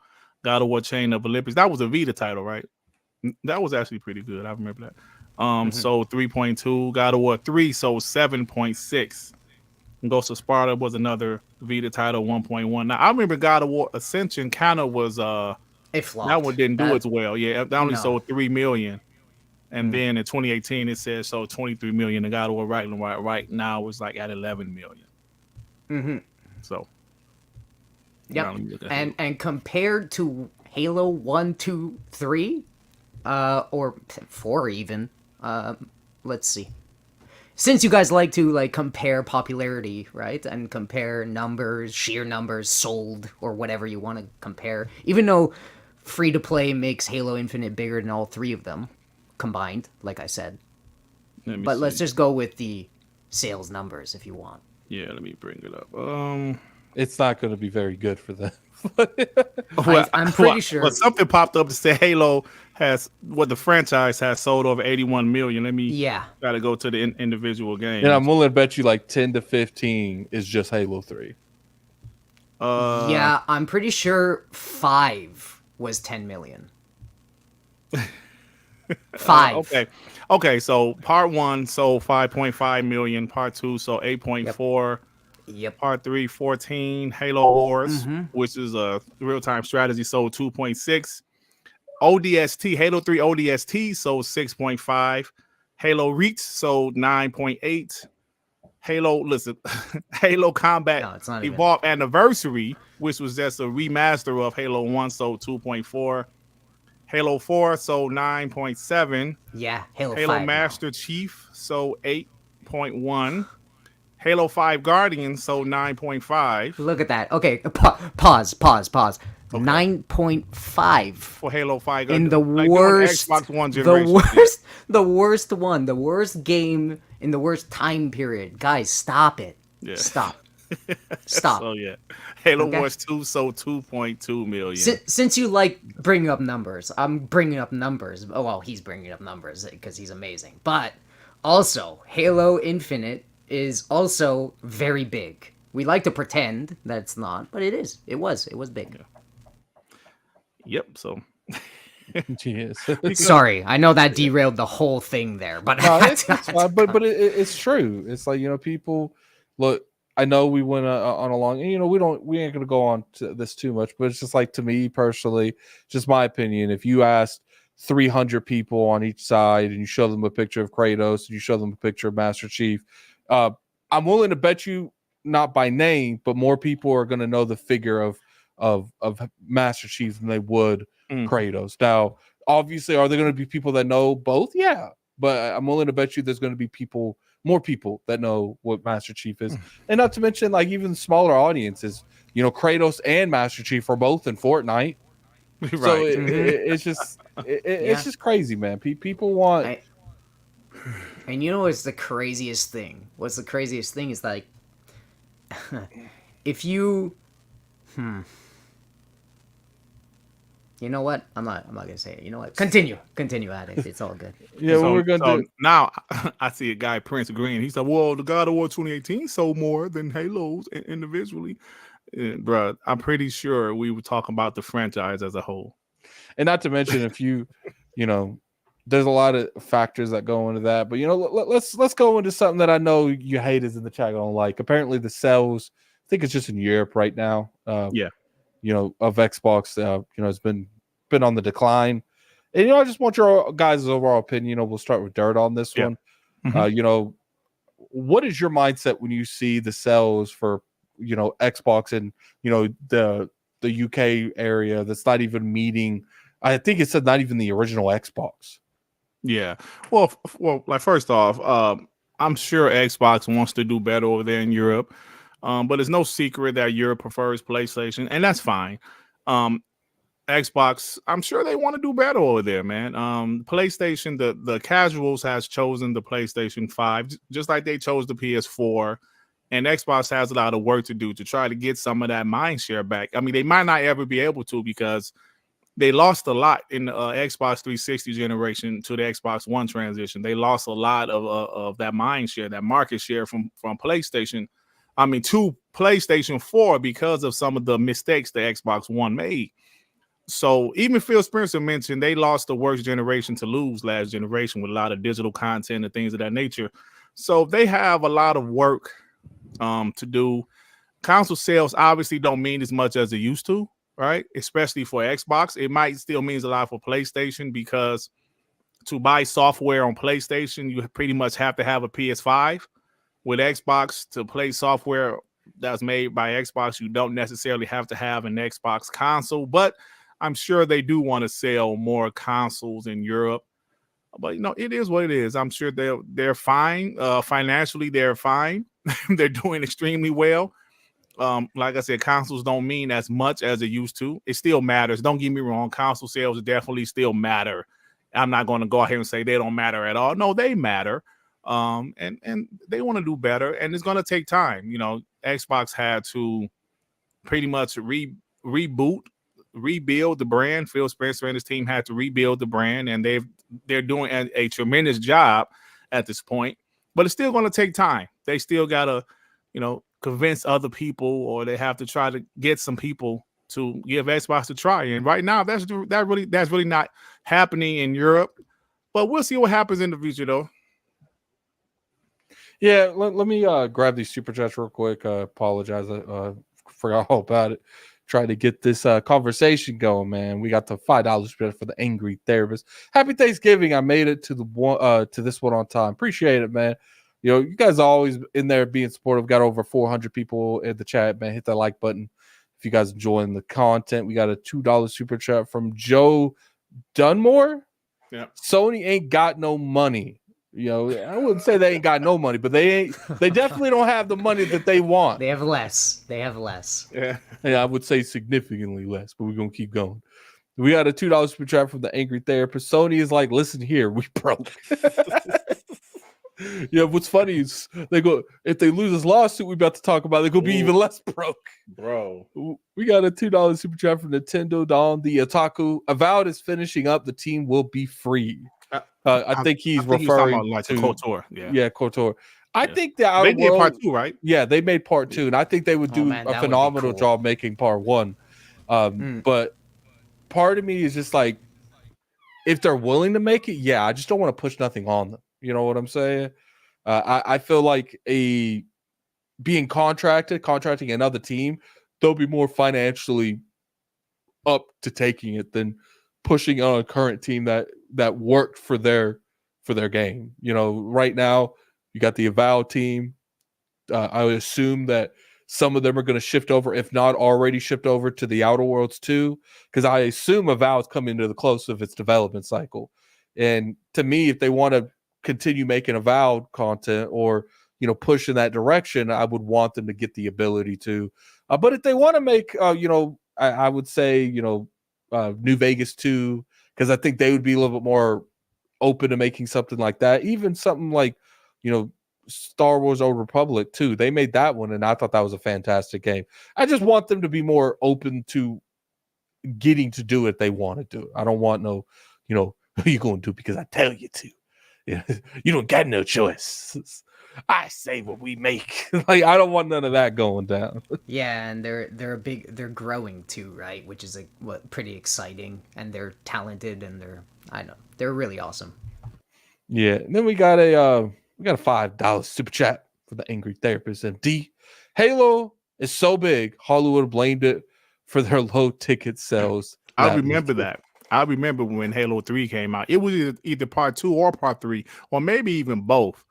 God of War Chain of Olympics. That was a Vita title, right? That was actually pretty good. I remember that. Sold 3.2. God of War 3 sold 7.6. Ghost of Sparta was another Vita title, 1.1. Now I remember God of War Ascension kind of was
It flopped.
that one didn't do as well. Yeah, that only
No.
sold 3 million. And then in 2018, it says so 23 million. The God of War right now is like at 11 million.
Mm-hmm.
So,
Yep.
now let me look at
And compared to Halo 1, 2, 3, or 4 even, let's see. Since you guys like to like compare popularity, right? And compare numbers, sheer numbers sold or whatever you want to compare, even though free to play makes Halo Infinite bigger than all three of them combined, like I said.
Let me
But
see.
let's just go with the sales numbers if you want.
Yeah, let me bring it up.
It's not going to be very good for them.
I'm pretty sure.
Well, something popped up to say Halo has the franchise has sold over 81 million. Let me try to go to the individual games.
And I'm willing to bet you like 10 to 15 is just Halo 3.
Yeah, I'm pretty sure 5 was 10 million. 5.
Okay. So part 1 sold 5.5 million. Part 2 sold 8.4.
Yep.
Part 3, 14. Halo Wars, which is a real-time strategy, sold 2.6. ODST, Halo 3 ODST sold 6.5. Halo Reach sold 9.8. Halo Combat Evolved Anniversary, which was just a remaster of Halo 1, sold 2.4. Halo 4 sold 9.7.
Yeah, Halo 5
Master Chief sold 8.1. Halo 5 Guardians sold 9.5.
Look at that. Okay, pause. Okay. 9.5
for Halo 5
in the worst
Xbox One generation.
The worst one, the worst game in the worst time period. Guys, stop it. Yeah. Stop.
So yeah, Halo Wars 2 sold 2.2 million.
Since you like bringing up numbers, I'm bringing up numbers. Oh well, he's bringing up numbers because he's amazing. But also, Halo Infinite is also very big. We like to pretend that it's not, but it is. It was big.
Yeah. Yep. So.
Sorry, I know that derailed the whole thing there, but
no, it's fine, but it's true. It's like, you know, people look. I know we went on a long, you know, we ain't gonna go on to this too much, but it's just like, to me personally, just my opinion. If you asked 300 people on each side and you show them a picture of Kratos and you show them a picture of Master Chief, I I'm willing to bet you, not by name, but more people are going to know the figure of Master Chief than they would Kratos. Now, obviously, are there going to be people that know both? Yeah, but I'm willing to bet you there's going to be more people that know what Master Chief is, and not to mention like even smaller audiences. Kratos and Master Chief are both in Fortnite,
Right.
so it's just it's just crazy, man. People want.
And what's the craziest thing? What's the craziest thing is like, if you, you know what? I'm not gonna say it. You know what? Continue at it. It's all good.
Yeah, what we're gonna do
now. I see a guy, Prince Green. He said, "Well, the God of War 2018 sold more than Halos individually." Bruh, I'm pretty sure we were talking about the franchise as a whole.
And not to mention, if there's a lot of factors that go into that. But let's go into something that I know you haters in the chat don't like. Apparently, the sales, I think it's just in Europe right now. Of Xbox, has been on the decline. And I just want your guys' overall opinion. We'll start with Dirt on this one. What is your mindset when you see the sales for Xbox and the UK area that's not even meeting? I think it said not even the original Xbox.
Yeah. Well, like first off, I'm sure Xbox wants to do better over there in Europe, but it's no secret that Europe prefers PlayStation, and that's fine. Xbox, I'm sure they want to do better over there, man. PlayStation, the casuals has chosen the PlayStation 5, just like they chose the PS4, and Xbox has a lot of work to do to try to get some of that mind share back. I mean, they might not ever be able to because they lost a lot in the Xbox 360 generation to the Xbox One transition. They lost a lot of that mind share, that market share from PlayStation. I mean, to PlayStation 4 because of some of the mistakes the Xbox One made. So even Phil Spencer mentioned they lost the worst generation to lose last generation with a lot of digital content and things of that nature. So they have a lot of work to do. Console sales obviously don't mean as much as it used to. Right, especially for Xbox, it might still means a lot for PlayStation because to buy software on PlayStation, you pretty much have to have a PS5. With Xbox, to play software that's made by Xbox, you don't necessarily have to have an Xbox console. But I'm sure they do want to sell more consoles in Europe. But it is what it is. I'm sure they're fine financially. They're fine. They're doing extremely well. Like I said, consoles don't mean as much as it used to. It still matters. Don't get me wrong. Console sales definitely still matter. I'm not going to go ahead and say they don't matter at all. No, they matter. And they want to do better, and it's going to take time. Xbox had to pretty much rebuild the brand. Phil Spencer and his team had to rebuild the brand, and they're doing a tremendous job at this point. But it's still going to take time. They still got to, convince other people, or they have to try to get some people to give Xbox a try. And right now, that's really not happening in Europe. But we'll see what happens in the future, though.
Yeah, let me grab these super chats real quick. Apologize, I forgot all about it. Try to get this conversation going, man. We got the $5 spread for the angry therapist. Happy Thanksgiving! I made it to to this one on time. Appreciate it, man. You guys are always in there being supportive. Got over 400 people in the chat, man. Hit that like button if you guys enjoying the content. We got a $2 super chat from Joe Dunmore.
Yeah,
Sony ain't got no money. I wouldn't say they ain't got no money, but they definitely don't have the money that they want.
They have less.
Yeah,
I would say significantly less, but we're gonna keep going. We got a $2 super chat from the angry therapist. Sony is like, listen here, we broke. Yeah, what's funny is they go, if they lose this lawsuit we about to talk about, they're gonna be even less broke.
Bro.
We got a $2 super chat from Nintendo Don. The Otaku avowed is finishing up. The team will be free. I think he's referring
about like
to
KOTR.
Yeah, KOTR. I think the Outer
they did
World,
part 2, right?
Yeah, they made part 2, and I think they would do a phenomenal job making part 1. But part of me is just like, if they're willing to make it, yeah, I just don't want to push nothing on them. You know what I'm saying? I feel like being contracting another team, they'll be more financially up to taking it than pushing on a current team that worked for their game. Right now, you got the Avowed team. I would assume that some of them are going to shift over, if not already shipped over to the Outer Worlds too, because I assume Avowed's coming to the close of its development cycle. And to me, if they want to continue making Avowed content or push in that direction, I would want them to get the ability to. But if they want to make, I would say, New Vegas 2, because I think they would be a little bit more open to making something like that. Even something like, Star Wars Old Republic 2. They made that one, and I thought that was a fantastic game. I just want them to be more open to getting to do it. They want to do it. I don't want no, who you going to do because I tell you to. You don't got no choice. I say what we make. Like, I don't want none of that going down.
Yeah, and they're growing too, right? Which is pretty exciting, and they're talented, and they're really awesome.
Yeah, and then we got a $5 super chat for the Angry Therapist MD. Halo is so big, Hollywood blamed it for their low ticket sales.
I remember that. I remember when Halo 3 came out. It was either part 2 or part 3, or maybe even both.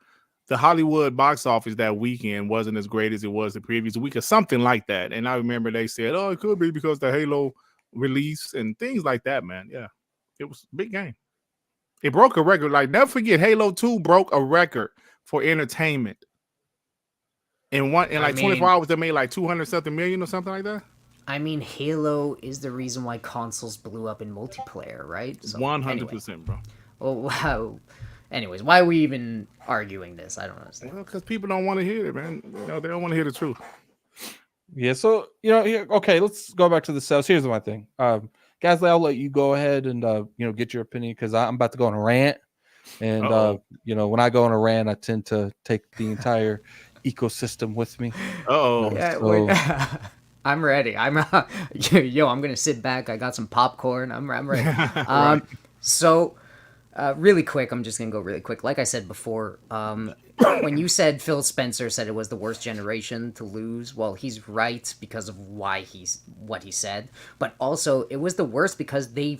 The Hollywood box office that weekend wasn't as great as it was the previous week or something like that. And I remember they said, it could be because the Halo release and things like that, man. Yeah, it was a big game. It broke a record. Like, never forget, Halo 2 broke a record for entertainment. In 24 hours, they made like 200-something million or something like that.
I mean, Halo is the reason why consoles blew up in multiplayer, right? So,
100%, bro.
Well, wow. Anyways, why are we even arguing this? I don't understand.
Well, because people don't want to hear it, man. They don't want to hear the truth.
Yeah, so, okay, let's go back to the sales. Here's my thing. Gasly, I'll let you go ahead and, get your opinion, because I'm about to go on a rant. And, when I go on a rant, I tend to take the entire ecosystem with me.
Yeah, I'm ready. I'm going to sit back. I got some popcorn. I'm ready.
Right.
So, really quick, I'm just going to go really quick. Like I said before, when you said Phil Spencer said it was the worst generation to lose, well, he's right because of what he said. But also, it was the worst because they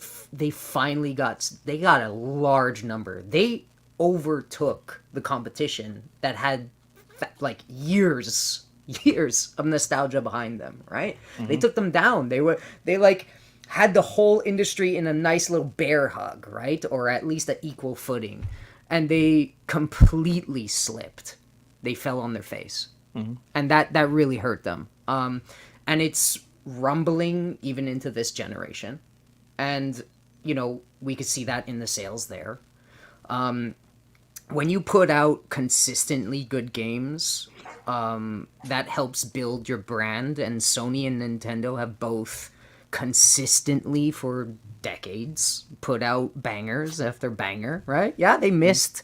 finally got a large number. They overtook the competition that had like years of nostalgia behind them, right? Mm-hmm. They took them down. They had the whole industry in a nice little bear hug, right? Or at least an equal footing. And they completely slipped. They fell on their face. Mm-hmm. And that really hurt them. And it's rumbling even into this generation. And, we could see that in the sales there. When you put out consistently good games, that helps build your brand. And Sony and Nintendo have both consistently for decades put out bangers after banger, right? Yeah, they missed,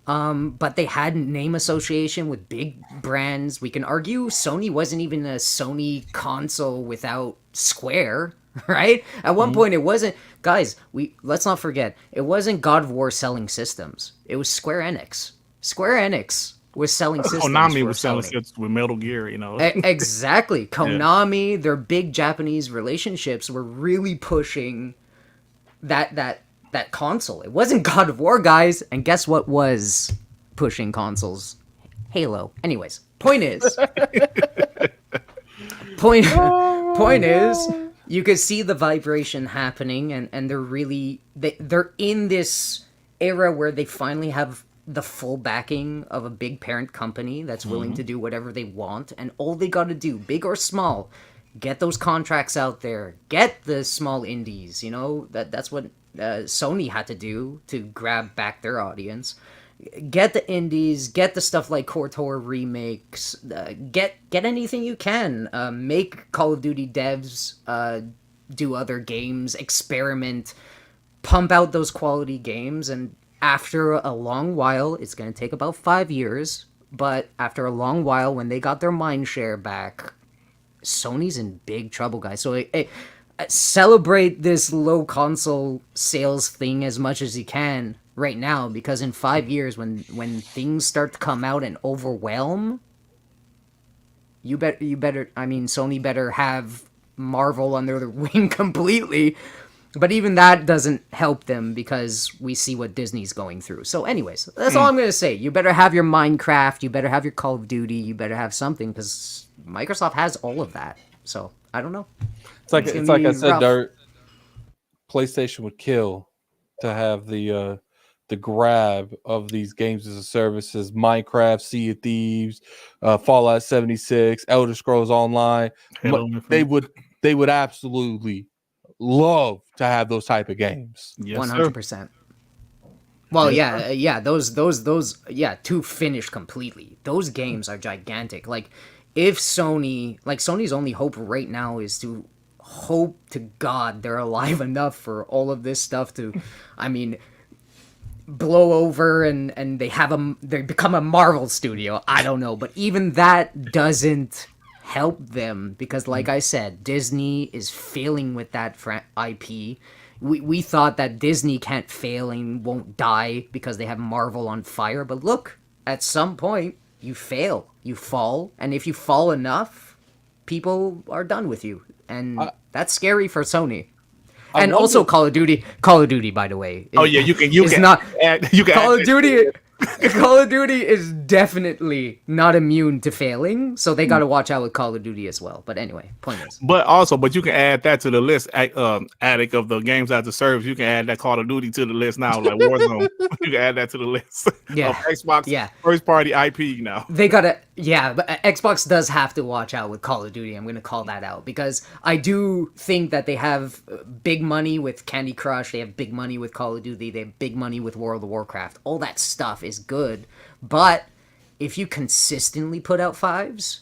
but they had name association with big brands. We can argue Sony wasn't even a Sony console without Square, right? At one point it wasn't. Guys, let's not forget, it wasn't God of War selling systems. It was Square Enix. Square Enix was selling systems.
Konami was selling systems with Metal Gear,
Exactly. Konami, their big Japanese relationships were really pushing that console. It wasn't God of War, guys. And guess what was pushing consoles? Halo. Anyways, point is, you could see the vibration happening, and they're in this era where they finally have the full backing of a big parent company that's willing to do whatever they want, and all they got to do, big or small, get those contracts out there, get the small indies. That's what Sony had to do to grab back their audience. Get the indies, get the stuff like KOTOR remakes, get anything you can. Make Call of Duty devs do other games, experiment, pump out those quality games, and after a long while, it's going to take about 5 years, but after a long while, when they got their mind share back, Sony's in big trouble, guys. So celebrate this low console sales thing as much as you can right now, because in 5 years, when things start to come out and overwhelm, Sony better have Marvel under their wing completely, But even that doesn't help them because we see what Disney's going through. So, anyways, that's all I'm going to say. You better have your Minecraft. You better have your Call of Duty. You better have something because Microsoft has all of that. So, I don't know.
It's like I said,
rough.
Dirt. PlayStation would kill to have the grab of these games as a services, Minecraft, Sea of Thieves, Fallout 76, Elder Scrolls Online. They would absolutely love to have those type of games.
Yes,
100%. Well,
yes,
yeah, those, yeah, to finish completely. Those games are gigantic. Like, if Sony's only hope right now is to hope to God they're alive enough for all of this stuff to, I mean, blow over and they become a Marvel studio. I don't know, but even that doesn't help them because, like I said, Disney is failing with that IP. We thought that Disney can't fail and won't die because they have Marvel on fire, but look, at some point you fail, you fall, and if you fall enough, people are done with you, and that's scary for Sony. And also Call of Duty, by the way.
you can
not
you can
Call of Duty. Call of Duty is definitely not immune to failing, so they got to watch out with Call of Duty as well. But anyway, point is.
But you can add that to the list, addict of the games as a service. You can add that Call of Duty to the list now, like Warzone. You can add that to the list.
Yeah,
of Xbox first party IP now.
They gotta, but Xbox does have to watch out with Call of Duty. I'm gonna call that out because I do think that they have big money with Candy Crush. They have big money with Call of Duty. They have big money with World of Warcraft. All that stuff is good, but if you consistently put out fives,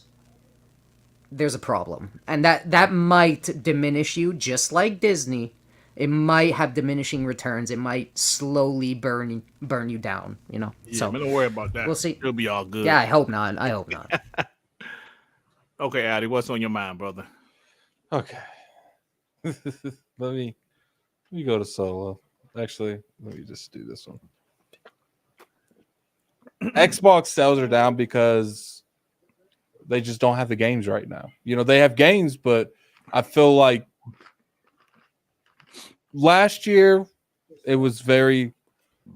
there's a problem, and that might diminish you, just like Disney. It might have diminishing returns. It might slowly burn you down.
Yeah,
so
don't worry about that.
We'll see.
It'll be all good.
Yeah, I hope not.
Okay, Addy, what's on your mind, brother?
Okay. let me go to solo. Actually, let me just do this one. Xbox sales are down because they just don't have the games right now. They have games, but I feel like last year it was very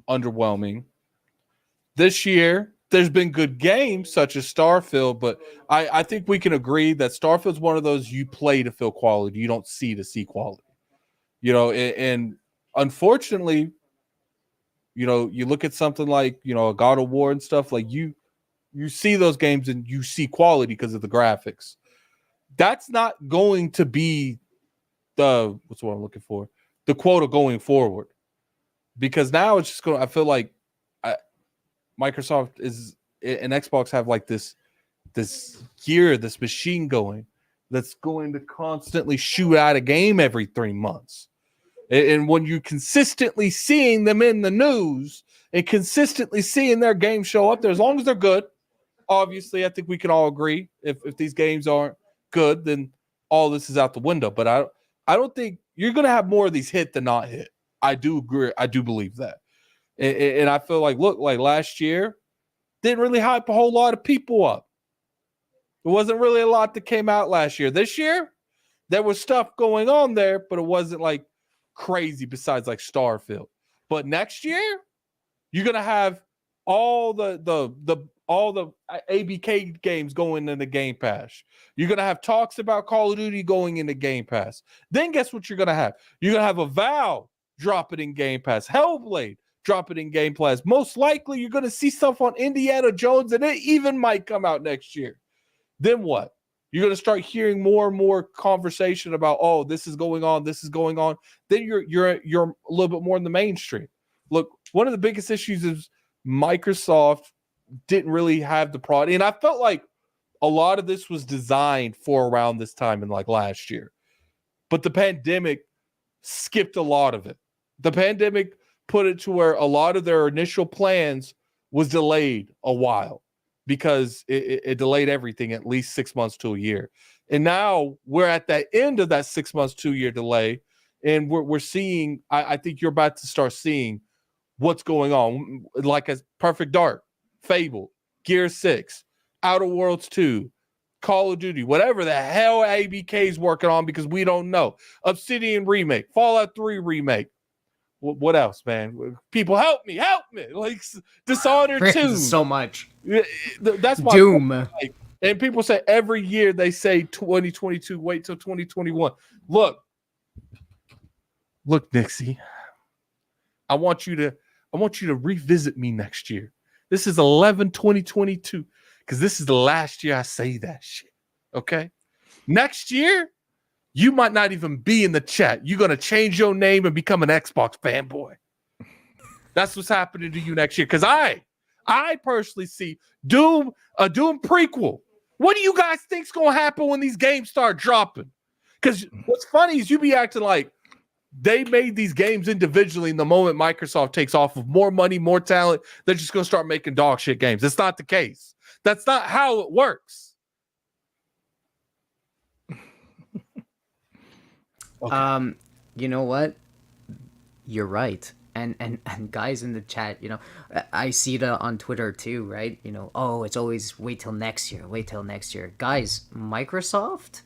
underwhelming. This year there's been good games such as Starfield, but I think we can agree that Starfield's one of those you play to feel quality, you don't see to see quality. And unfortunately, you look at something like, a God of War and stuff, like you see those games and you see quality because of the graphics. That's not going to be what's what I'm looking for, the quota going forward. Because now it's just I feel like Microsoft and Xbox have like this machine going that's going to constantly shoot out a game every 3 months. And when you consistently seeing them in the news and consistently seeing their games show up there, as long as they're good, obviously, I think we can all agree if these games aren't good, then all this is out the window. But I don't think you're going to have more of these hit than not hit. I do agree. I do believe that. And I feel like, look, like last year, didn't really hype a whole lot of people up. There wasn't really a lot that came out last year. This year, there was stuff going on there, but it wasn't like crazy besides like Starfield. But next year, you're gonna have all the ABK games going in the Game Pass. You're gonna have talks about Call of Duty going into Game Pass. Then guess what you're gonna have? You're gonna have a Valve drop it in Game Pass. Hellblade drop it in Game Pass. Most likely, you're gonna see stuff on Indiana Jones, and it even might come out next year. Then what? You're going to start hearing more and more conversation about, oh, this is going on, this is going on. Then you're a little bit more in the mainstream. Look, one of the biggest issues is Microsoft didn't really have the product. And I felt like a lot of this was designed for around this time in like last year. But the pandemic skipped a lot of it. The pandemic put it to where a lot of their initial plans was delayed a while, because it delayed everything at least 6 months to a year. And now we're at the end of that 6 months to a year delay. And we're seeing, I think you're about to start seeing what's going on. Like a Perfect Dark, Fable, Gear 6, Outer Worlds 2, Call of Duty, whatever the hell ABK is working on, because we don't know. Obsidian remake, Fallout 3 remake. What else, man? People, help me. Like Dishonored 2.
So much.
That's my
Doom.
Like, and people say every year they say 2022, wait till 2021. Look, Nixie. I want you to revisit me next year. This is 11/2022, because this is the last year I say that shit. Okay? Next year, you might not even be in the chat. You're gonna change your name and become an Xbox fanboy. That's what's happening to you next year. Because I personally see a Doom prequel. What do you guys think's gonna happen when these games start dropping? Because what's funny is you be acting like they made these games individually, and the moment Microsoft takes off with more money, more talent, they're just gonna start making dog shit games. That's not the case. That's not how it works.
Okay. You know what? You're right. And guys in the chat, I see that on Twitter too, right? Oh, it's always wait till next year. Guys, Microsoft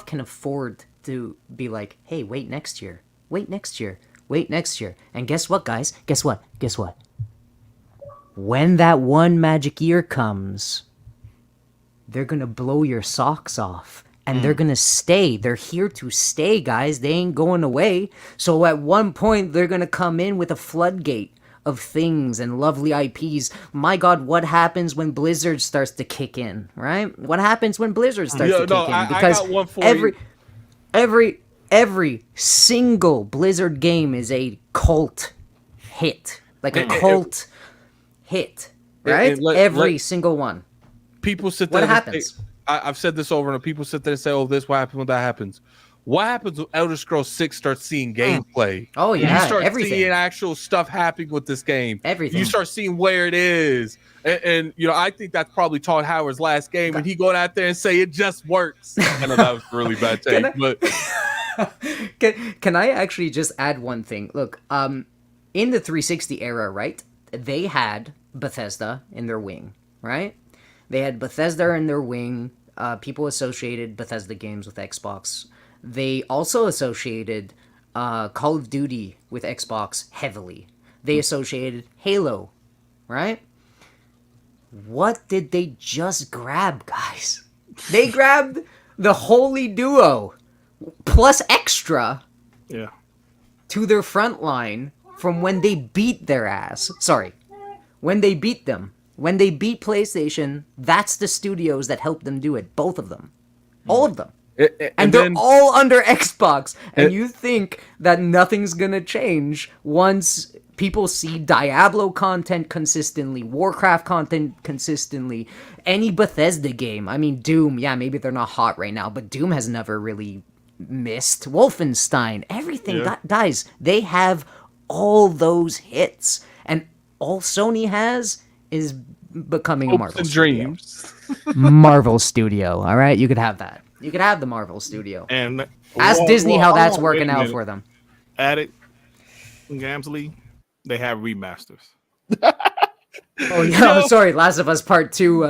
can afford to be like, hey, wait next year. And guess what, guys? Guess what? When that one magic year comes, they're gonna blow your socks off. And they're going to stay. They're here to stay, guys. They ain't going away. So at one point, they're going to come in with a floodgate of things and lovely IPs. My God, what happens when Blizzard starts to kick in, right? What happens when Blizzard starts to kick in? Because
I got one for
every single Blizzard game is a cult hit. Like a cult hit, right? Every single one.
People sit there.
What happens?
I've said this over, and people sit there and say, "Oh, this what happens when that happens." What happens when Elder Scrolls 6 starts seeing gameplay?
Oh yeah,
you start
everything.
seeing actual stuff happening with this game.
Everything.
You start seeing where it is, and I think that's probably Todd Howard's last game, and he going out there and say it just works. I know that was a really bad take, but
can I actually just add one thing? Look, in the 360 era, right? They had Bethesda in their wing, right? They had Bethesda in their wing. People associated Bethesda games with Xbox. They also associated Call of Duty with Xbox heavily. They associated Halo, right? What did they just grab, guys? They grabbed the Holy Duo plus extra to their front line from when they beat their ass. Sorry, when they beat them. When they beat PlayStation, that's the studios that helped them do it. Both of them. All of them. And they're all under Xbox. And you think that nothing's going to change once people see Diablo content consistently, Warcraft content consistently, any Bethesda game. I mean, Doom, yeah, maybe they're not hot right now, but Doom has never really missed. Wolfenstein, everything. Guys, they have all those hits. And all Sony has is becoming a Marvel Studio. Marvel Studio, all right? You could have that. You could have the Marvel Studio.
And
ask Disney how that's working out for them.
Addict, Gamsley, they have remasters.
Oh yeah, I'm sorry. Last of Us Part 2.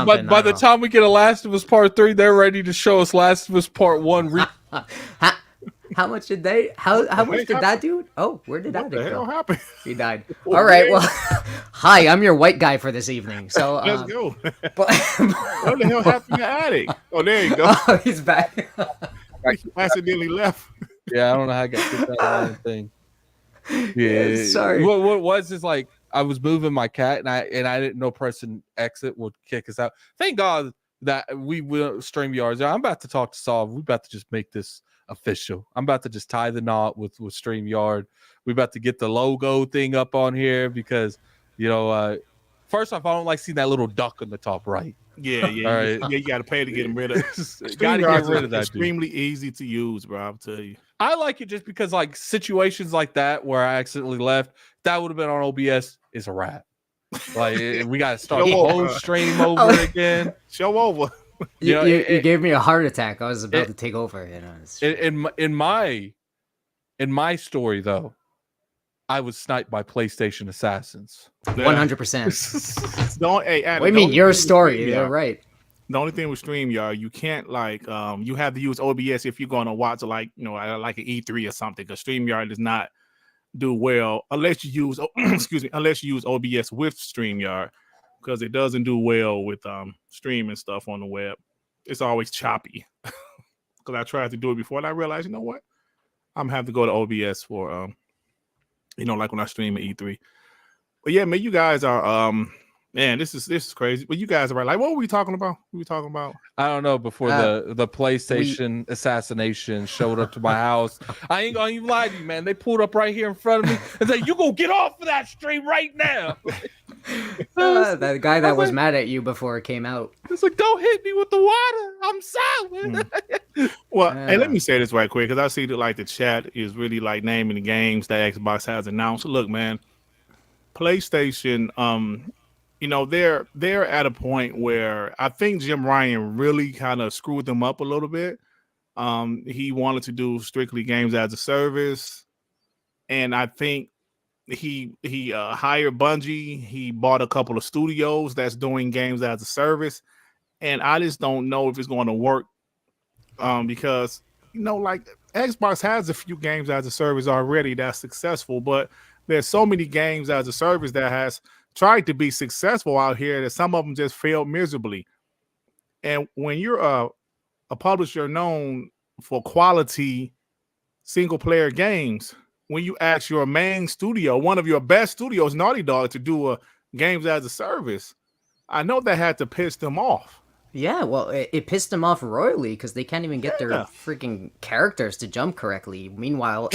But by the time we get a Last of Us Part 3, they're ready to show us Last of Us Part 1.
How much did they? How much did that do? Oh, where did that go?
What happened?
He died. All right. Well, hi. I'm your white guy for this evening. So
let's go. What the hell happened to Addict? Oh, there you go.
Oh, he's back.
He accidentally left.
Yeah, I don't know how I got that thing. Yeah,
sorry.
What was this like? I was moving my cat, and I didn't know pressing exit would kick us out. Thank God that we will StreamYards. I'm about to talk to Saul. We're about to just make this official. I'm about to just tie the knot with StreamYard. We're about to get the logo thing up on here because, first off, I don't like seeing that little duck on the top right.
Yeah. All right. Yeah, you got to pay to get them rid of.
Got to get rid of that.
Extremely easy to use, bro. I'll tell you.
I like it just because, like, situations like that where I accidentally left, that would have been on OBS, is a wrap. Like, we got to start the whole stream over again.
Show over.
You gave me a heart attack. I was about to take over.
In my story, though, I was sniped by PlayStation assassins.
100%.
Don't. Hey,
What do you mean your story? You're right.
The only thing with StreamYard, you can't you have to use OBS if you're going to watch like an E3 or something, because StreamYard does not do well unless you use unless you use OBS with StreamYard, because it doesn't do well with streaming stuff on the web. It's always choppy. Because I tried to do it before and I realized, you know what, I'm gonna have to go to OBS for like when I stream at E3. But yeah, man, you guys are man, this is crazy. But you guys are right. Like, what were we talking about?
I don't know. Before the PlayStation assassination showed up to my house, I ain't gonna even lie to you, man. They pulled up right here in front of me and said, "You gonna get off of that stream right now."
That guy that was mad at you before it came out.
It's like, don't hit me with the water. I'm sorry.
Well, and let me say this right quick, because I see that like the chat is really like naming the games that Xbox has announced. Look, man, PlayStation, they're at a point where I think Jim Ryan really kind of screwed them up a little bit. He wanted to do strictly games as a service, and I think he hired Bungie. He bought a couple of studios that's doing games as a service, and I just don't know if it's going to work. Because like Xbox has a few games as a service already that's successful, but there's so many games as a service that has tried to be successful out here that some of them just failed miserably. And when you're a publisher known for quality single player games, when you ask your main studio, one of your best studios, Naughty Dog, to do a games as a service, I know that had to piss them off.
Yeah, well, it pissed them off royally because they can't even get their freaking characters to jump correctly. Meanwhile,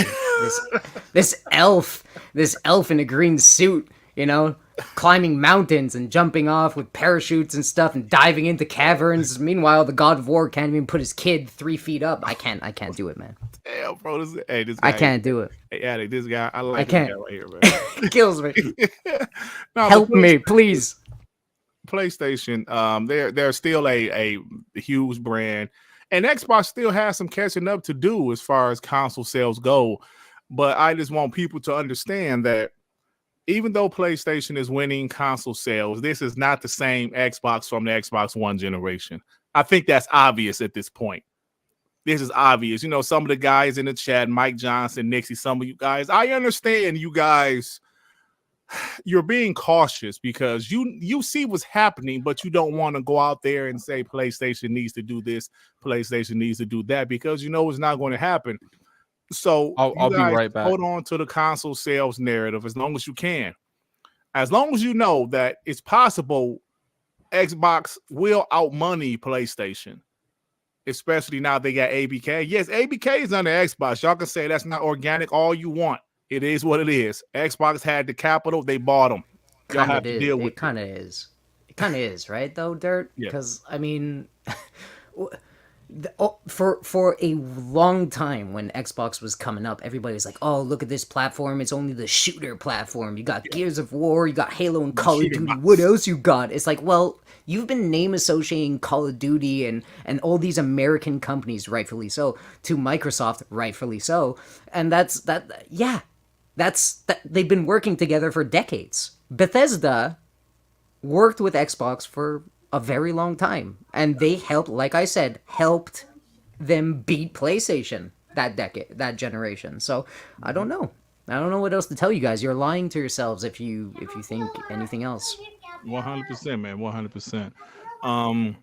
this elf in a green suit, climbing mountains and jumping off with parachutes and stuff and diving into caverns. Meanwhile, the God of War can't even put his kid 3 feet up. I can't do it, man.
Damn, bro, this guy,
I can't do it.
Hey, Addict, this guy, I
can't.
This guy right here, man.
It kills me.
No,
help me, please.
PlayStation, they're still a huge brand, and Xbox still has some catching up to do as far as console sales go. But I just want people to understand that even though PlayStation is winning console sales, this is not the same Xbox from the Xbox One generation. I think that's obvious at this point. This is obvious. Some of the guys in the chat, Mike Johnson, Nixie, some of you guys, I understand you guys, you're being cautious because you see what's happening, but you don't want to go out there and say PlayStation needs to do this, PlayStation needs to do that, because it's not going to happen. So
I'll be right back.
Hold on to the console sales narrative as long as you can. As long as you know that it's possible Xbox will outmoney PlayStation, especially now they got ABK. Yes, ABK is under Xbox. Y'all can say that's not organic all you want. It is what it is. Xbox had the capital. They bought them. Y'all have to deal with it.
It kind of is. It kind of is, right, though, Dirt? Because, I mean, for a long time when Xbox was coming up, everybody was like, oh, look at this platform. It's only the shooter platform. You got Gears of War. You got Halo and Call of Duty. What else you got? It's like, well, you've been name associating Call of Duty and all these American companies, rightfully so, to Microsoft, rightfully so. And they've been working together for decades. Bethesda worked with Xbox for a very long time, and they helped, like I said, helped them beat PlayStation that generation. So I don't know what else to tell you guys. You're lying to yourselves if you think anything else.
100%, man. 100%.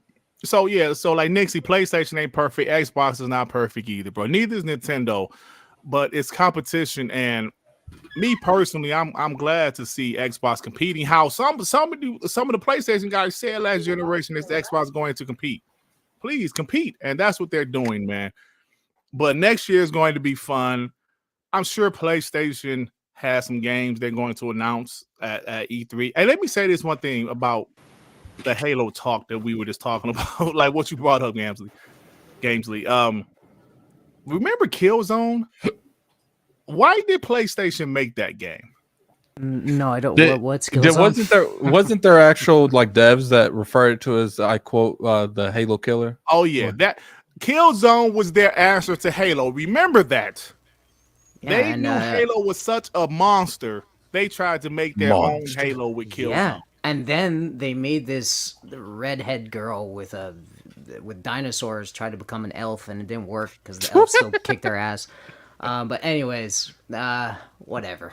So like Nixie, PlayStation ain't perfect. Xbox is not perfect either, bro. Neither is Nintendo, but it's competition. And me personally, I'm glad to see Xbox competing. How some of the PlayStation guys said last generation is Xbox going to compete. Please compete, and that's what they're doing, man. But next year is going to be fun. I'm sure PlayStation has some games they're going to announce at E3. And let me say this one thing about the Halo talk that we were just talking about, like what you brought up, Gamesley. Remember Killzone? Why did PlayStation make that game?
No, I don't. What's Killzone?
Wasn't there actual like devs that referred to as, I quote, the Halo killer?
Oh yeah, that Killzone was their answer to Halo. Remember that? They knew Halo was such a monster. They tried to make their own Halo with Killzone.
Yeah, and then they made this redhead girl with dinosaurs try to become an elf, and it didn't work because the elf still kicked their ass. But anyways, whatever.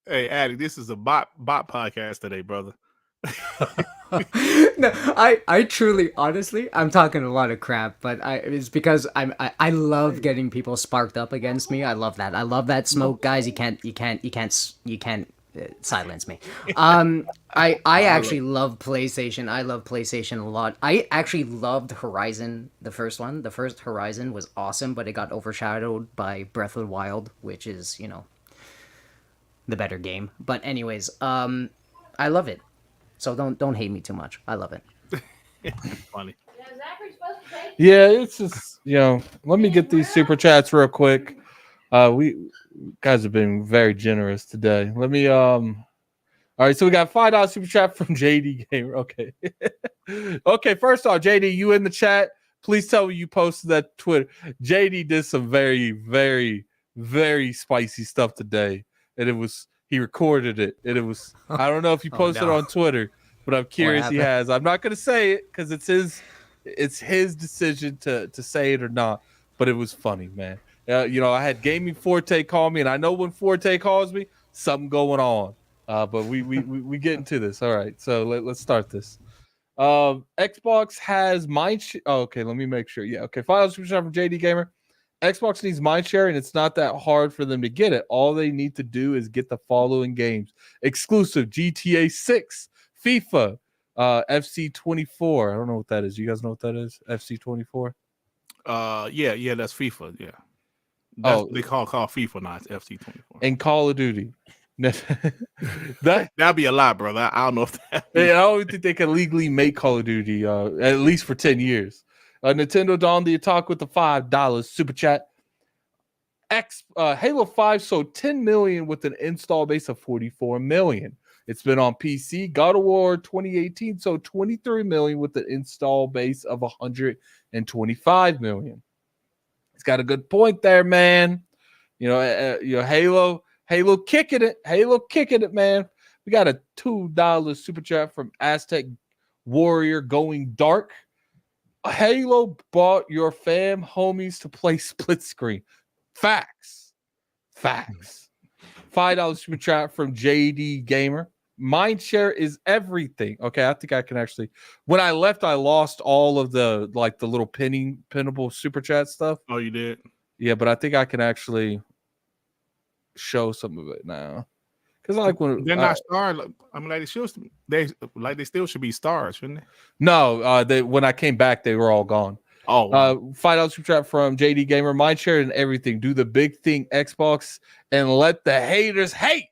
Hey, Addy, this is a bot podcast today, brother.
No, I truly, honestly, I'm talking a lot of crap, but it's because I love getting people sparked up against me. I love that. I love that smoke, guys. You can't silence me. I actually love PlayStation. I love PlayStation a lot. I actually loved Horizon, the first one. The first Horizon was awesome, but it got overshadowed by Breath of the Wild, which is, the better game. But anyways, I love it. So don't hate me too much. I love it.
Funny.
Yeah, it's just let me get these super chats real quick. We guys have been very generous today. Let me all right, so we got $5 super chat from JD Gamer. Okay. Okay, first off, JD, you in the chat. Please tell me you posted that Twitter. JD did some very, very, very spicy stuff today. And he recorded it. And it was, I don't know if he posted it on Twitter, but I'm curious he has. I'm not gonna say it because it's his decision to say it or not. But it was funny, man. I had Gaming Forte call me, and I know when Forte calls me, something going on. But we get into this. All right, so let's start this. Xbox has mindshare. Oh, okay, let me make sure. Yeah, okay. $5 super chat from JD Gamer. Xbox needs mindshare, and it's not that hard for them to get it. All they need to do is get the following games: exclusive GTA 6, FIFA, FC 24. I don't know what that is. You guys know what that is? FC 24.
Yeah, that's FIFA. Yeah, that's what they call FIFA, not FC 24.
And Call of Duty.
That'd be a lot, brother. I don't know if that.
I don't think they can legally make Call of Duty at least for 10 years. Nintendo Dawn the Attack with the $5 super chat. Halo 5 sold 10 million with an install base of 44 million. It's been on PC. God of War 2018 sold 23 million with an install base of 125 million. It's got a good point there, man. Halo kicking it. Halo kicking it, man. We got a $2 super chat from Aztec Warrior going dark. Halo bought your fam homies to play split screen. Facts. $5 super chat from JD Gamer. Mindshare is everything. Okay, I think I can actually. When I left, I lost all of the little pinnable super chat stuff.
Oh, you did?
Yeah, but I think I can actually show some of it now. Because when
they're not stars, I mean, they still should be stars, shouldn't they?
No, when I came back, they were all gone.
Oh, wow.
$5 super chat from JD Gamer. Mindshare and everything. Do the big thing, Xbox, and let the haters hate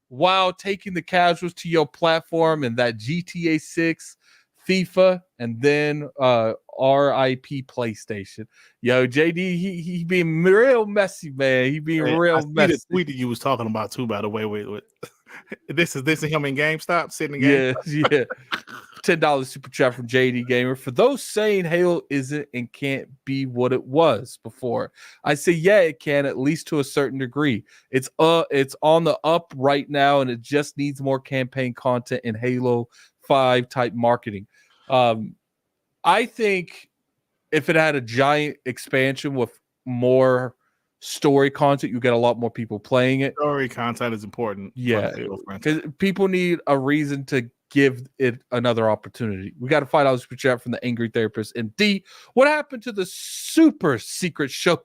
while taking the casuals to your platform and that GTA 6, FIFA, and then RIP PlayStation. Yo, JD, he being real messy, man. He being real messy.
The tweet that you was talking about too, by the way. Wait. This is him in GameStop sitting in GameStop?
Yeah. $10 super chat from JD Gamer. For those saying Halo isn't and can't be what it was before, I say yeah, it can, at least to a certain degree. It's on the up right now, and it just needs more campaign content and Halo 5 type marketing. I think if it had a giant expansion with more story content, you get a lot more people playing it.
Story content is important.
Yeah, because people need a reason to give it another opportunity. We got a $5 super chat from the Angry Therapist. And D, what happened to the super secret show?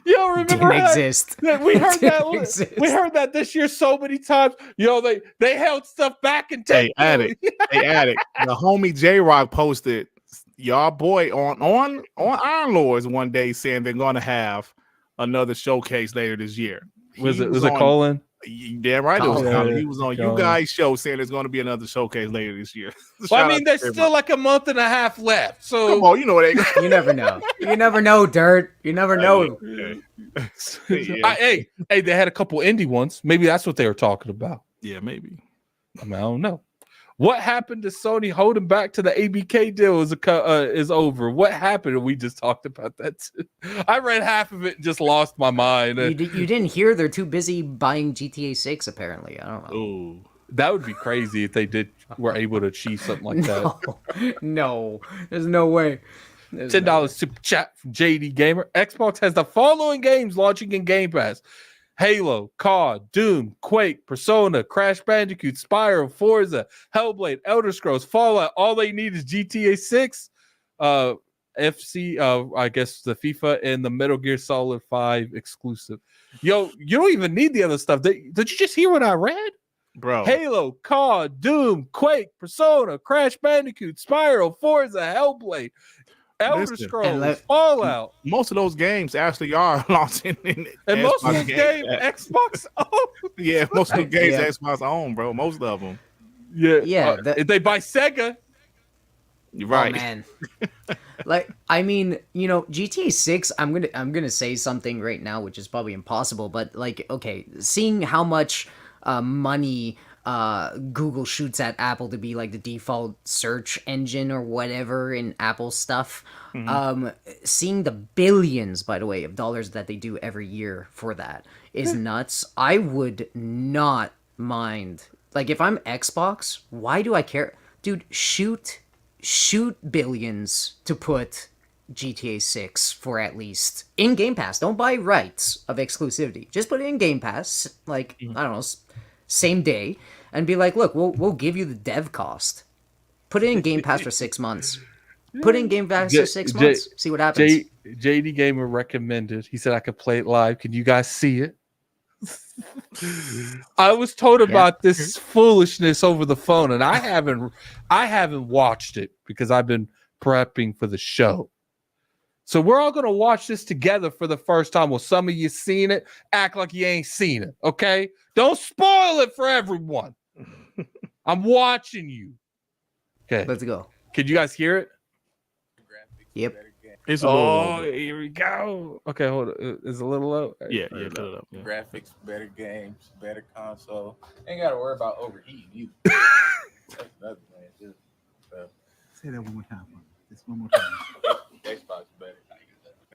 Yo, remember
didn't exist.
We heard that. We heard that this year so many times. They held stuff back and
Hey, Addict. The homie J Rock posted y'all boy on Iron Lords one day saying they're gonna have another showcase later this year.
Was it Colin?
Damn right, it was Colin. He was on you guys' show saying there's going to be another showcase later this year.
Well, I mean, there's still like a month and a half left. So
come on, you know what?
You never know. You never know, Dirt. You never know.
Hey, they had a couple indie ones. Maybe that's what they were talking about.
Yeah, maybe.
I mean, I don't know. What happened to Sony holding back to the ABK deal is over? What happened? And we just talked about that too. I read half of it and just lost my mind.
You didn't hear they're too busy buying GTA 6, apparently. I don't know.
Ooh.
That would be crazy if they were able to achieve something like that.
No, there's no way.
$10 super chat from JD Gamer. Xbox has the following games launching in Game Pass: Halo, COD, Doom, Quake, Persona, Crash Bandicoot, Spyro, Forza, Hellblade, Elder Scrolls, Fallout. All they need is GTA 6, FC, I guess the FIFA, and the Metal Gear Solid 5 exclusive. Yo, you don't even need the other stuff. Did you just hear what I read?
Bro.
Halo, COD, Doom, Quake, Persona, Crash Bandicoot, Spyro, Forza, Hellblade, Elder Scrolls, Fallout.
Most of those games actually are launching in
and most of the games Xbox own.
Yeah, most of the games Xbox own, bro. Most of them.
Yeah. If they buy Sega.
You're right.
Oh, man. Like, I mean, GTA 6, I'm gonna say something right now, which is probably impossible, but like, okay, seeing how much money Google shoots at Apple to be like the default search engine or whatever in Apple stuff. Seeing the billions, by the way, of dollars that they do every year for that is nuts. I would not mind. Like, if I'm Xbox, why do I care? Dude, shoot billions to put GTA 6 for at least in Game Pass. Don't buy rights of exclusivity. Just put it in Game Pass, like, I don't know, same day, and be like, look, we'll give you the dev cost. Put it in Game Pass for 6 months. Put it in Game Pass for 6 months. See what happens.
JD Gamer recommended. He said I could play it live. Can you guys see it? I was told about this foolishness over the phone, and I haven't watched it because I've been prepping for the show. So we're all gonna watch this together for the first time. Well, some of you seen it. Act like you ain't seen it, okay? Don't spoil it for everyone. I'm watching you. Okay,
let's go.
Can you guys hear it?
Yep.
It's a little
here we go. Okay, hold on. Is it a little low?
Yeah, cut it up. Yeah.
Graphics, better games, better console. Ain't got to worry about overheating either. That's nothing, man.
Say that one more time. Just one more time.
Xbox better.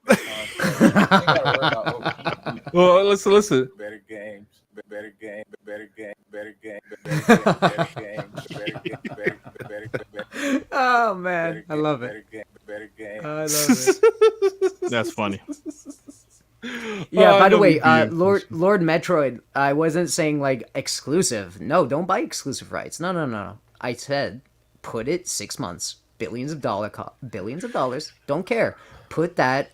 Ain't got to worry about overheating either.
Well, listen.
Better games, better game, better game, better game, better game, better game.
Oh man, I love it.
Better game.
I love it.
That's funny.
Yeah, by the way, Lord Metroid, I wasn't saying like exclusive. No, don't buy exclusive rights. No. I said put it 6 months, billions of dollars. Don't care. Put that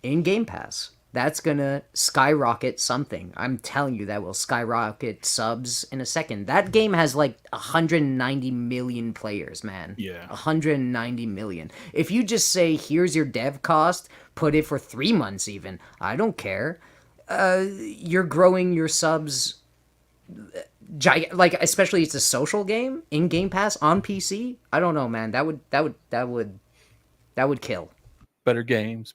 in Game Pass. That's gonna skyrocket something. I'm telling you, that will skyrocket subs in a second. That game has like 190 million players, man.
Yeah.
190 million. If you just say, here's your dev cost, put it for 3 months even, I don't care. You're growing your subs, like, especially it's a social game in Game Pass on PC. I don't know, man. That would kill.
Better games.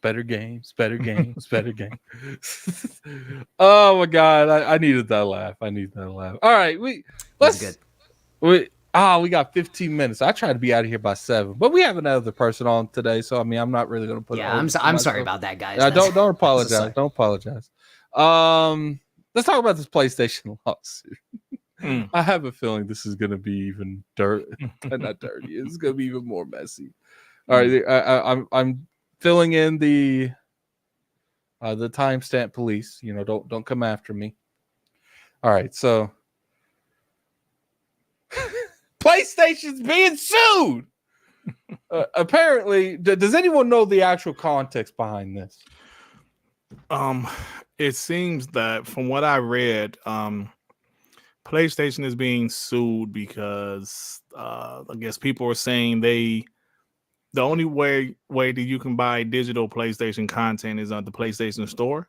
Oh my god, I needed that laugh. All right, we got 15 minutes. I try to be out of here by 7, but we have another person on today, so I mean, I'm not really gonna put.
Yeah, I'm sorry about that, guys.
Don't apologize. Don't apologize. Let's talk about this PlayStation lawsuit. I have a feeling this is gonna be even not dirty. It's gonna be even more messy. All right, I'm filling in the timestamp police. Don't come after me. All right, so PlayStation's being sued. Apparently, does anyone know the actual context behind this?
It seems that from what I read, PlayStation is being sued because I guess people are saying the only way that you can buy digital PlayStation content is on the PlayStation Store.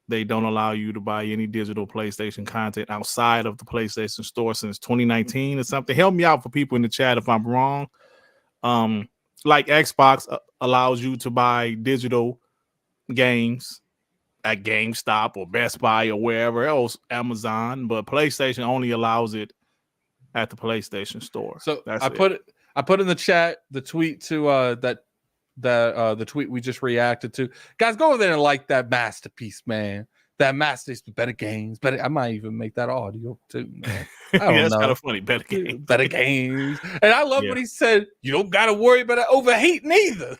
They don't allow you to buy any digital PlayStation content outside of the PlayStation Store since 2019 or something. Help me out for people in the chat if I'm wrong. Like Xbox allows you to buy digital games at GameStop or Best Buy or wherever else, Amazon, but PlayStation only allows it at the PlayStation Store.
So
That's
I put in the chat the tweet to the tweet we just reacted to. Guys, go over there and like that masterpiece, man. That masterpiece, better games, better. I might even make that audio too, man. I don't
that's
know.
kind of funny. Better games.
Better games. And I love what he said. You don't got to worry about it overheating either.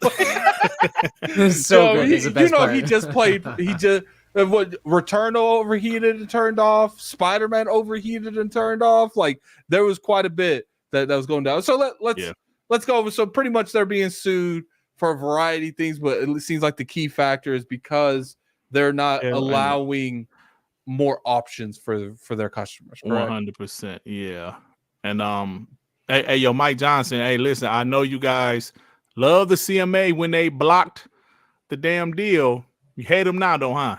It's so good. It's the best part.
He just played. He just what Returnal overheated and turned off. Spider-Man overheated and turned off. Like there was quite a bit that was going down. So let's go over. So pretty much they're being sued for a variety of things, but it seems like the key factor is because they're not allowing more options for their customers.
100%. Yeah. And hey, yo, Mike Johnson. Hey, listen, I know you guys love the CMA when they blocked the damn deal. You hate them now, though, huh?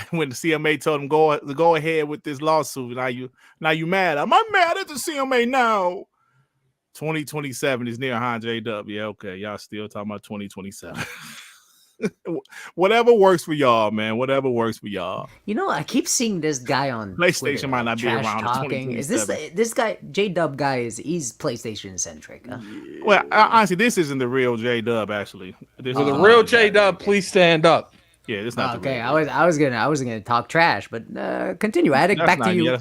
When the CMA told them go ahead with this lawsuit, now you mad? I'm mad at the CMA now. 2027 is near, huh, J-Dub? Yeah, okay. Y'all still talking about 2027. Whatever works for y'all, man. Whatever works for y'all.
You know, I keep seeing this guy on
PlayStation
Twitter,
might not be around.
Talking. Is this guy J-Dub guy? He's PlayStation centric? Huh?
Well, honestly, this isn't the real J-Dub. Actually,
the real J-Dub. Please stand up.
Yeah, it's not.
Okay,
the real
I was gonna talk trash, but continue. Addict, back to you.
Yeah,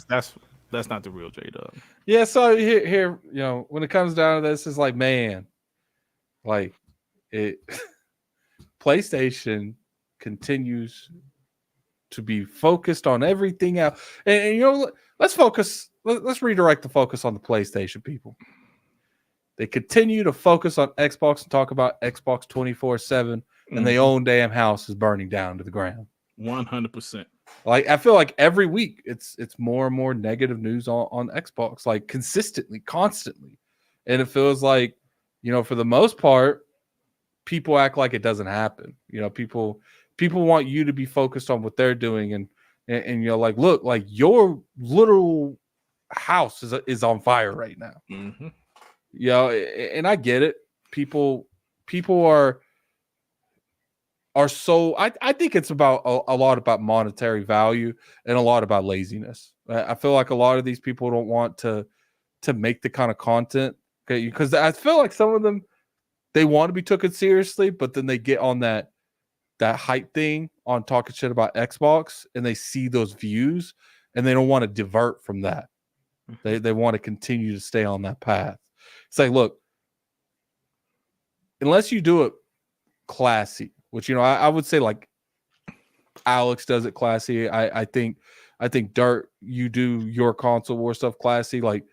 that's not the real J-Dub.
Yeah, so here, you know, when it comes down to this, it's like, man, like it. PlayStation continues to be focused on everything else, and you know, let's focus. Let's redirect the focus on the PlayStation people. They continue to focus on Xbox and talk about Xbox 24/7, and their own damn house is burning down to the ground.
100%.
Like I feel like every week it's more and more negative news on Xbox, like consistently, constantly, and it feels like, you know, for the most part, people act like it doesn't happen. You know, people want you to be focused on what they're doing, and you're like, look, like your literal house is on fire right now.
Mm-hmm.
You know, and I get it. People are so. I think it's about a lot about monetary value and a lot about laziness. I feel like a lot of these people don't want to make the kind of content, okay, because I feel like some of them, they want to be taken seriously, but then they get on that hype thing on talking shit about Xbox, and they see those views, and they don't want to divert from that. They want to continue to stay on that path. It's like, look, unless you do it classy, which, you know, I would say like Alex does it classy. I think Dirt, you do your console war stuff classy. Like,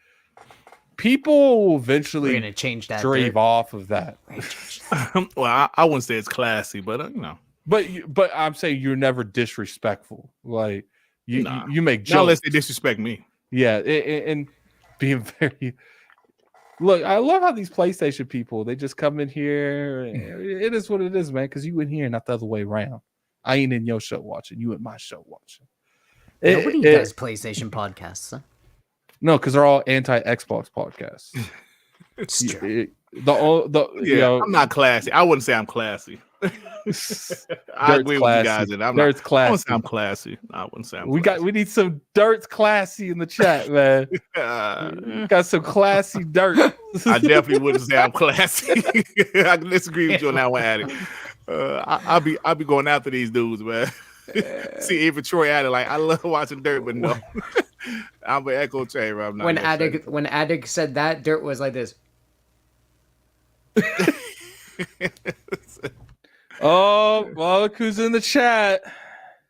people will eventually
We're gonna change that.
drave off of that.
Well, I wouldn't say it's classy, but you know.
But I'm saying you're never disrespectful. Like you make jokes.
Not unless they disrespect me.
Yeah, and being very. Look, I love how these PlayStation people, they just come in here. It is what it is, man. Because you in here, not the other way around. I ain't in your show watching. You in my show watching.
Nobody does PlayStation podcasts. Huh?
No, because they're all anti-Xbox podcasts.
It's true.
You know,
I'm not classy. I wouldn't say I'm classy. I agree with you guys. And
Dirt's classy.
I wouldn't say I'm classy. I wouldn't say I'm classy.
We need some Dirt's classy in the chat, man. Got some classy Dirt.
I definitely wouldn't say I'm classy. I can disagree with you on that one, Addict. I'll be going after these dudes, man. See, even Troy added, like, I love watching Dirt, but no. I'm an echo chamber. I'm not.
When Addict said that, Dirt was like this.
Oh, well, look who's in the chat.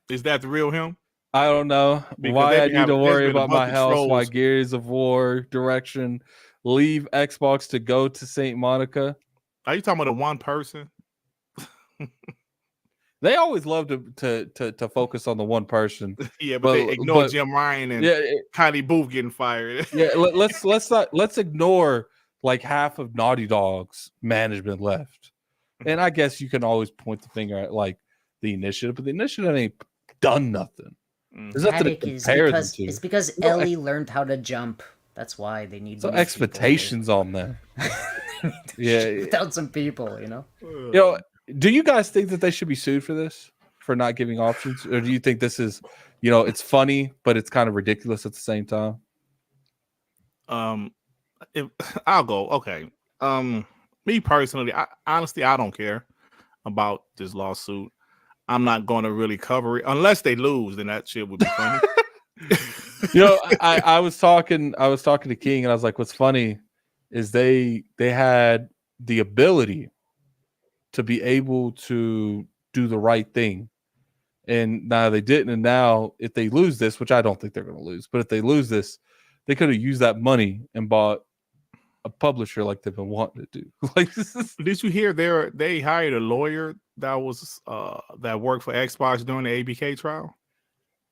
Is that the real him?
I don't know
Because
why I need to worry about my health.
trolls.
My Gears of War direction. Leave Xbox to go to St. Monica.
Are you talking about the one person?
They always love to focus on the one person.
Yeah, but they ignore Jim Ryan and Connie Booth getting fired.
Yeah, let's ignore like half of Naughty Dog's management left. And I guess you can always point the finger at like the initiative, but the initiative ain't done nothing. There's nothing to compare them to.
It's because Ellie learned how to jump. That's why they need
some expectations on them. Yeah,
without some people, you know.
You know, do you guys think that they should be sued for this, for not giving options, or do you think this is, you know, it's funny but it's kind of ridiculous at the same time?
if I'll go. Okay. Me personally, honestly, I don't care about this lawsuit. I'm not going to really cover it unless they lose. Then that shit would be funny.
I was talking to King, and I was like, what's funny is they had the ability to be able to do the right thing, and now they didn't. And now if they lose this, which I don't think they're going to lose, but if they lose this, they could have used that money and bought a publisher like they've been wanting to do. Like, this is...
Did you hear they hired a lawyer that was that worked for Xbox during the ABK trial?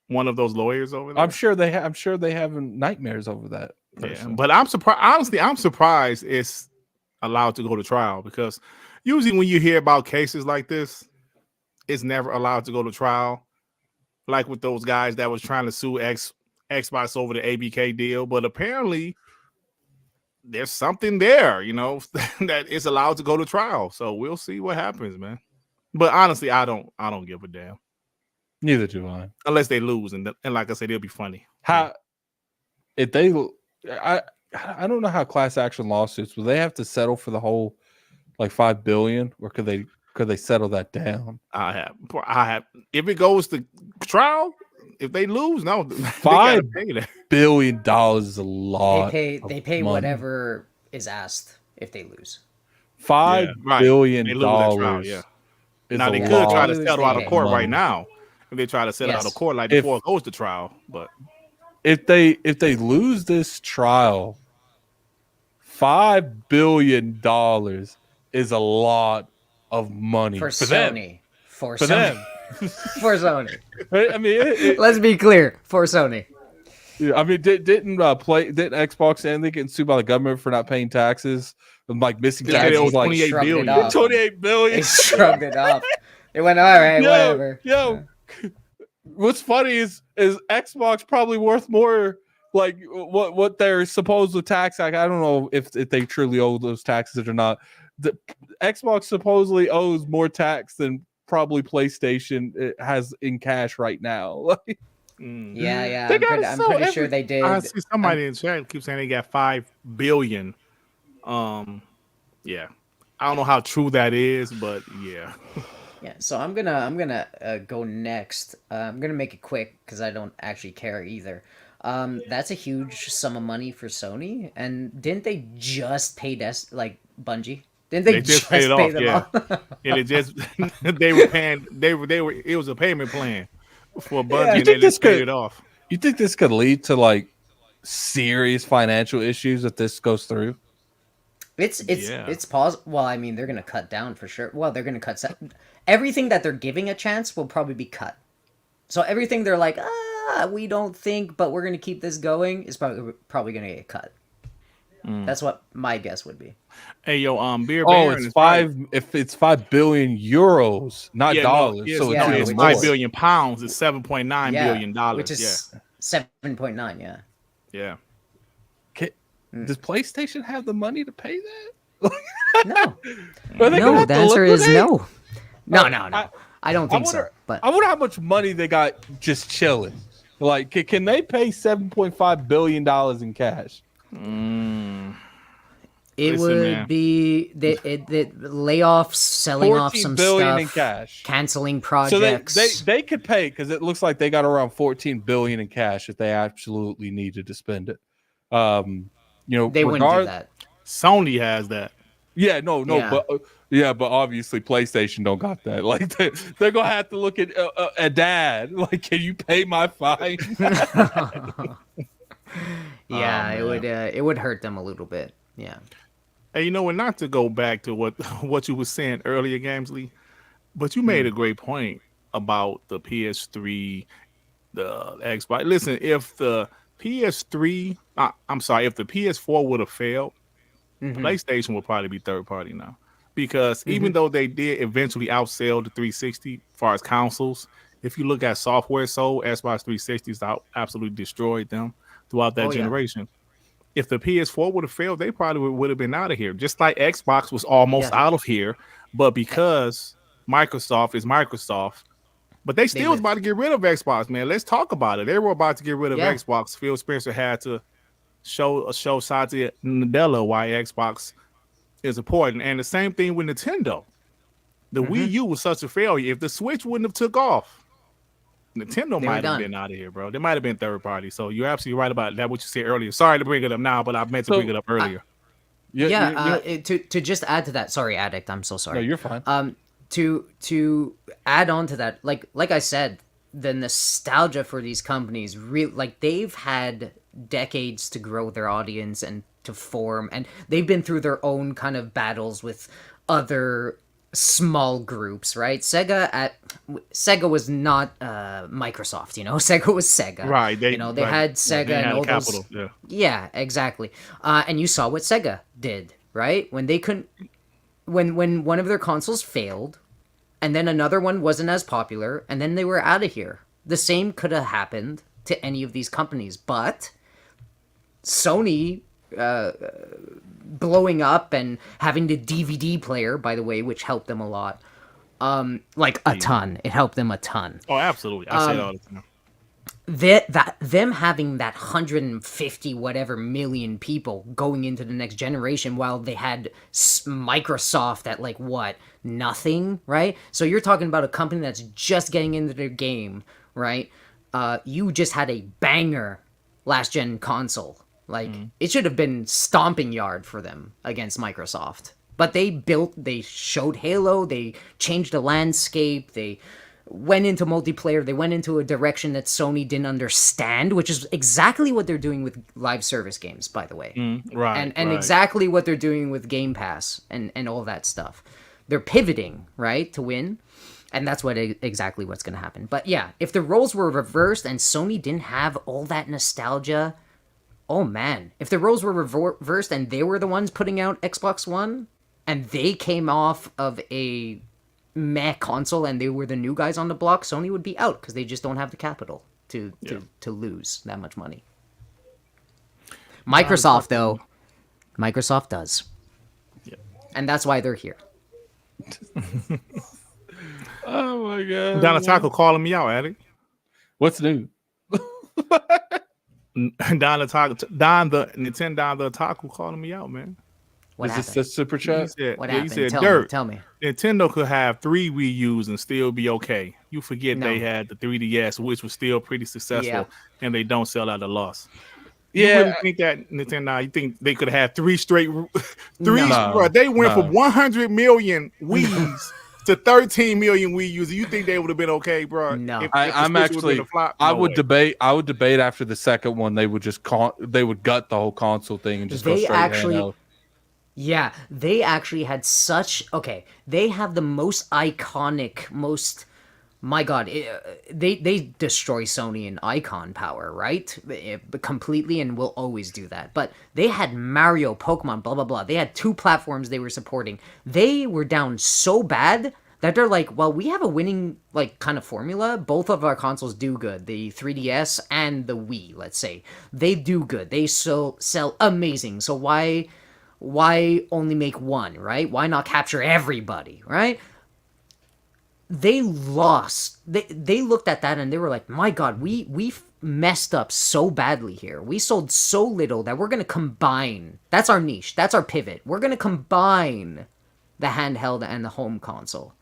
One of those lawyers over there.
I'm sure they having nightmares over that person.
Yeah, but I'm surprised. Honestly, I'm surprised it's allowed to go to trial, because usually when you hear about cases like this, it's never allowed to go to trial. Like with those guys that was trying to sue Xbox over the ABK deal, but apparently there's something there, that is allowed to go to trial. So we'll see what happens, man. But honestly, I don't give a damn.
Neither do I.
Unless they lose, and like I said, it'll be funny.
If they, I don't know how class action lawsuits, will they have to settle for the whole like $5 billion, or could they settle that down?
I have. If it goes to trial, if they lose, no,
$5 billion is a lot.
They pay
money.
whatever is asked if they lose.
$5 billion.
Yeah. Now they could try to settle out of court right now. If they try to settle out of court before it goes to trial, but
if they lose this trial, $5 billion is a lot of money
for
Sony.
For Sony. For Sony.
I mean,
let's be clear, for Sony.
Yeah, I mean, didn't Xbox and they getting sued by the government for not paying taxes and like missing taxes? Like
28 billion.
28 billion.
They shrugged it off. They went, all right, whatever.
What's funny is Xbox probably worth more, like what they're supposed to tax. Like, I don't know if they truly owe those taxes or not. The Xbox supposedly owes more tax than probably PlayStation has in cash right now.
Yeah. I'm pretty sure they did.
I see somebody in chat keep saying they got $5 billion. Yeah, I don't know how true that is, but yeah.
Yeah, so I'm gonna go next. I'm gonna make it quick because I don't actually care either. That's a huge sum of money for Sony, and didn't they just pay Bungie? Didn't they just pay them off?
Yeah, they were paying. They were. It was a payment plan for Bungie, and they just paid it off.
You think this could lead to like serious financial issues if this goes through?
It's possible. Well, I mean, they're gonna cut down for sure. Well, they're gonna cut everything that they're giving a chance will probably be cut. So everything they're like, we don't think, but we're gonna keep this going is probably gonna get cut. That's what my guess would be.
Hey, yo, Beer
Baron, it's if it's 5 billion euros, not dollars.
It's 5 billion pounds. It's $7.9 billion,
which is 7.9. Yeah.
Does PlayStation have the money to pay that?
No. No, the answer is no. No. I don't think so. But
I wonder how much money they got just chilling. Like, can they pay $7.5 billion in cash?
It would be the layoffs, selling off some stuff,
in cash,
canceling projects.
So they could pay, because it looks like they got around $14 billion in cash if they absolutely needed to spend it.
They wouldn't do that.
Sony has that.
Yeah, no, but obviously PlayStation don't got that. Like they're gonna have to look at a dad. Like, can you pay my fine?
It would hurt them a little bit. Yeah.
Hey, not to go back to what you were saying earlier, Gamsley, but you made a great point about the PS3, the Xbox. Listen, if the PS3, if the PS4 would have failed, PlayStation would probably be third party now, because even though they did eventually outsell the 360 as far as consoles, if you look at software sold, Xbox 360s absolutely destroyed them throughout that generation. If the PS4 would have failed, they probably would have been out of here, just like Xbox was almost out of here. But because Microsoft is Microsoft, but they still was about to get rid of Xbox, man. Let's talk about it. They were about to get rid of Xbox. Phil Spencer had to show Satya Nadella why Xbox is important. And the same thing with Nintendo. The Wii U was such a failure. If the Switch wouldn't have took off, Nintendo
They were
might have
done.
been out of here, bro. They might have been third party. So you're absolutely right about that. What you said earlier. Sorry to bring it up now, but I meant to bring it up earlier.
To just add to that. Sorry, Addict. I'm so sorry.
No, you're fine.
To add on to that, like I said, the nostalgia for these companies, like they've had decades to grow their audience and to form, and they've been through their own kind of battles with other small groups, right? Sega was not Microsoft, you know. Sega was Sega,
Right?
They had Sega
they
and
had
all
a capital.
those. Yeah, exactly. And you saw what Sega did, right? When they couldn't, when one of their consoles failed, and then another one wasn't as popular, and then they were out of here. The same could have happened to any of these companies, but Sony blowing up and having the DVD player, by the way, which helped them a lot, like a ton. It helped them a ton.
Oh, absolutely. I say it all the time.
Them having that 150 whatever million people going into the next generation, while they had Microsoft at like what, nothing, right? So you're talking about a company that's just getting into their game, right? You just had a banger last gen console. Like it should have been stomping yard for them against Microsoft. But they showed Halo, they changed the landscape, they went into multiplayer, they went into a direction that Sony didn't understand, which is exactly what they're doing with live service games, by the way.
Right.
And exactly what they're doing with Game Pass and all that stuff. They're pivoting, right, to win. And that's exactly what's going to happen. But yeah, if the roles were reversed and Sony didn't have all that nostalgia, oh man, if the roles were reversed and they were the ones putting out Xbox One and they came off of a meh console and they were the new guys on the block, Sony would be out because they just don't have the capital to lose that much money. Microsoft, though, Microsoft does.
Yeah.
And that's why they're here.
Oh my god.
Don Taco calling me out, Addict.
What's new?
Don the Nintendo the Taco calling me out, man.
What
Is
happened?
this the super chat?
He said,
What
he
happened?
said,
Tell
Dirt,
me. Tell me.
Nintendo could have 3 Wii U's and still be okay. You forget
No.
they had the 3DS, which was still pretty successful,
Yeah.
and they don't sell at a loss. You
Yeah.
really think that Nintendo? You think they could have 3 straight?
No.
Bro, they went
No.
from 100 million Wii's to 13 million Wii U's. You think they would have been okay, bro?
No.
If the
I'm
Switch would've
actually.
been a flop?
I
No
would
way.
debate. I would debate after the second one. They would just they would gut the whole console thing and just go
They
straight
actually-
handheld.
Yeah, they actually had they have the most iconic, my god, they destroy Sony in icon power, right? Completely, and will always do that. But they had Mario, Pokemon, blah, blah, blah. They had 2 platforms they were supporting. They were down so bad that they're like, well, we have a winning, like, kind of formula. Both of our consoles do good. The 3DS and the Wii, let's say. They do good. They sell amazing. So why only make one, right? Why not capture everybody, right? They lost. They looked at that and they were like, my god, we messed up so badly here. We sold so little that we're going to combine. That's our niche. That's our pivot. We're going to combine the handheld and the home console.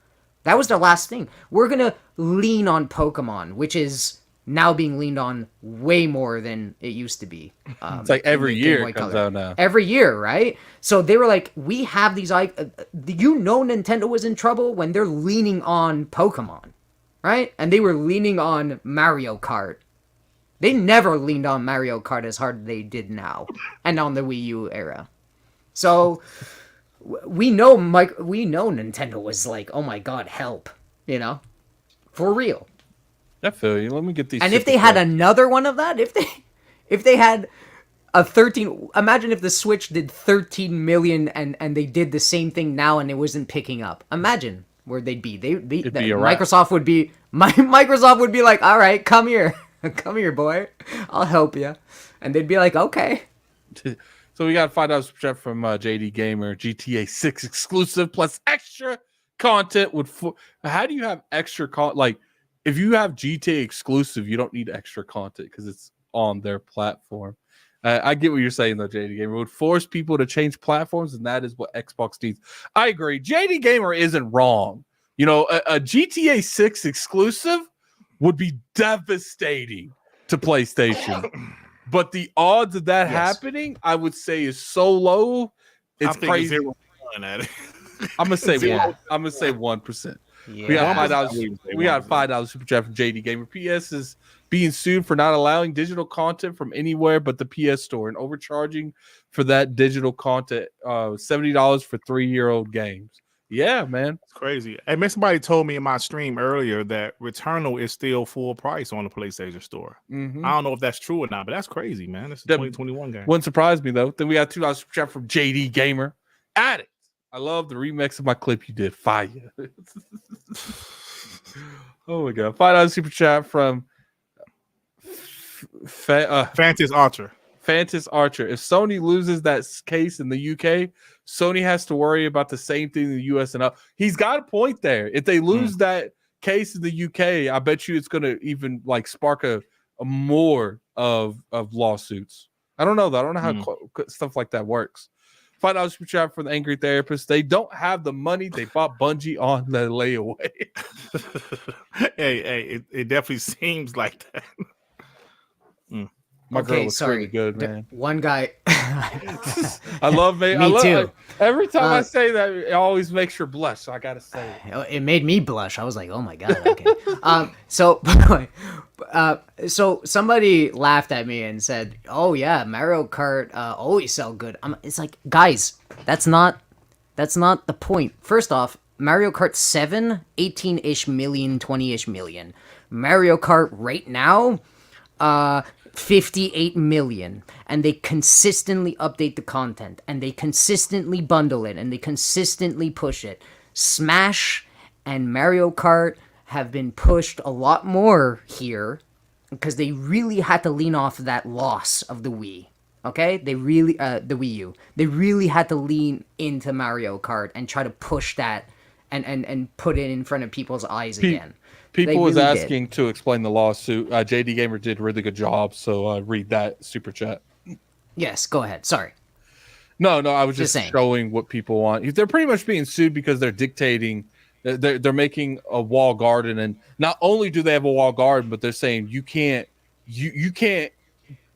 That was their last thing. We're going to lean on Pokemon, which is now being leaned on way more than it used to be.
It's like every
in the Game
year
Boy
it comes
Color.
out now.
Every year, right? So they were like, we have these... Nintendo was in trouble when they're leaning on Pokemon, right? And they were leaning on Mario Kart. They never leaned on Mario Kart as hard as they did now, and on the Wii U era. So we know Nintendo was like, oh my god, help, you know, for real.
I feel you. Let me get these.
And if they had another one of that, if they had a 13, imagine if the Switch did 13 million and they did the same thing now and it wasn't picking up. Imagine where they'd be. Microsoft would be like, all right, come here, boy, I'll help you, and they'd be like, okay.
So we got $5 chat from JD Gamer. GTA 6 exclusive plus extra content would. How do you have extra content? Like, if you have GTA exclusive, you don't need extra content because it's on their platform. I get what you're saying though, JD Gamer. It would force people to change platforms, and that is what Xbox needs. I agree. JD Gamer isn't wrong. You know, a GTA 6 exclusive would be devastating to PlayStation. But the odds of that happening, I would say, is so low. It's crazy.
At it.
I'm gonna say I'm gonna say 1%.
Yeah.
We got $5. We got $5 super chat from JD Gamer. PS is being sued for not allowing digital content from anywhere but the PS Store and overcharging for that digital content. $70 for 3-year-old games. Yeah, man,
It's crazy. Hey, man, somebody told me in my stream earlier that Returnal is still full price on the PlayStation Store.
Mm-hmm.
I don't know if that's true or not, but that's crazy, man. It's a 2021 game.
Wouldn't surprise me though. Then we got $2 super chat from JD Gamer. Addict. I love the remix of my clip you did. Fire. Oh my god. $5 super chat from
Fantasy Archer.
Fantasy Archer. If Sony loses that case in the UK, Sony has to worry about the same thing in the US and up. He's got a point there. If they lose that case in the UK, I bet you it's going to even like spark a more of lawsuits. I don't know though. I don't know how stuff like that works. $5 super chat for the angry therapist. They don't have the money. They bought Bungie on the layaway.
hey, it definitely seems like that.
My girl was pretty good, man.
One guy.
I love me.
Me too.
Every time I say that, it always makes her blush. So I gotta say it.
It made me blush. I was like, "Oh my god!" Okay. So somebody laughed at me and said, "Oh yeah, Mario Kart always sell good." It's like, guys, that's not the point. First off, Mario Kart 7, 18-ish million, 20-ish million. Mario Kart right now, 58 million, and they consistently update the content, and they consistently bundle it, and they consistently push it. Smash and Mario Kart have been pushed a lot more here because they really had to lean off that loss of the Wii. Okay, the Wii U. They really had to lean into Mario Kart and try to push that and put it in front of people's eyes again.
People was asking to explain the lawsuit. JD Gamer did a really good job, so read that super chat.
Yes, go ahead. Sorry.
No, I was just showing what people want. They're pretty much being sued because they're dictating. They're making a wall garden, and not only do they have a wall garden, but they're saying you can't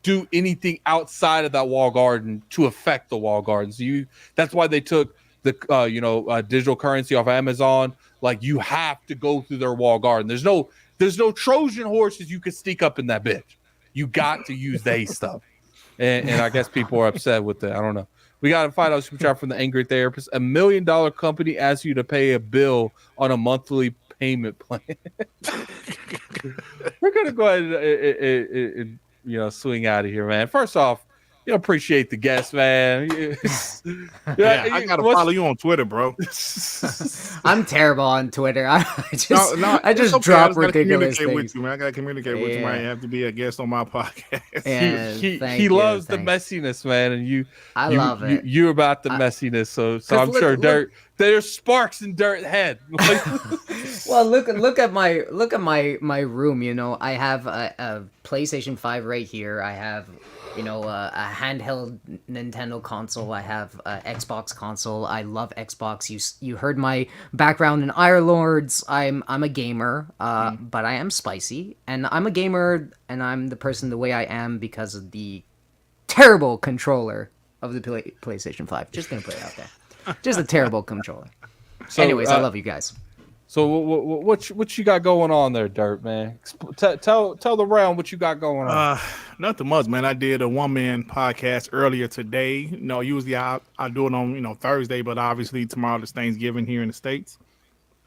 do anything outside of that wall garden to affect the wall garden. So that's why they took the digital currency off Amazon. Like, you have to go through their wall garden. There's no Trojan horses you could sneak up in that bitch. You got to use they stuff. And I guess people are upset with that. I don't know. We got a $5 super chat from the angry therapist. $1 million company asks you to pay a bill on a monthly payment plan. We're gonna go ahead and swing out of here, man. First off, appreciate the guest, man.
I gotta follow you on Twitter, bro.
I'm terrible on Twitter. I just drop ridiculous things.
With you, man. I gotta communicate with you. I have to be a guest on my podcast.
He loves the messiness, man, and I love it. You're about the messiness, so I'm sure there's sparks in dirt head.
Well, look at my room. I have a PlayStation 5 right here. I have a handheld Nintendo console. I have a Xbox console. I love Xbox. You heard my background in Irelords. I'm a gamer, but I am spicy, and I'm a gamer, and I'm the person the way I am because of the terrible controller of the PlayStation 5. Just gonna put it out there. Just a terrible controller. So, anyways, I love you guys.
So what you got going on there, Dirt, man? Tell the round what you got going on.
Nothing much, man. I did a one-man podcast earlier today. Usually I do it on Thursday, but obviously tomorrow is Thanksgiving here in the States.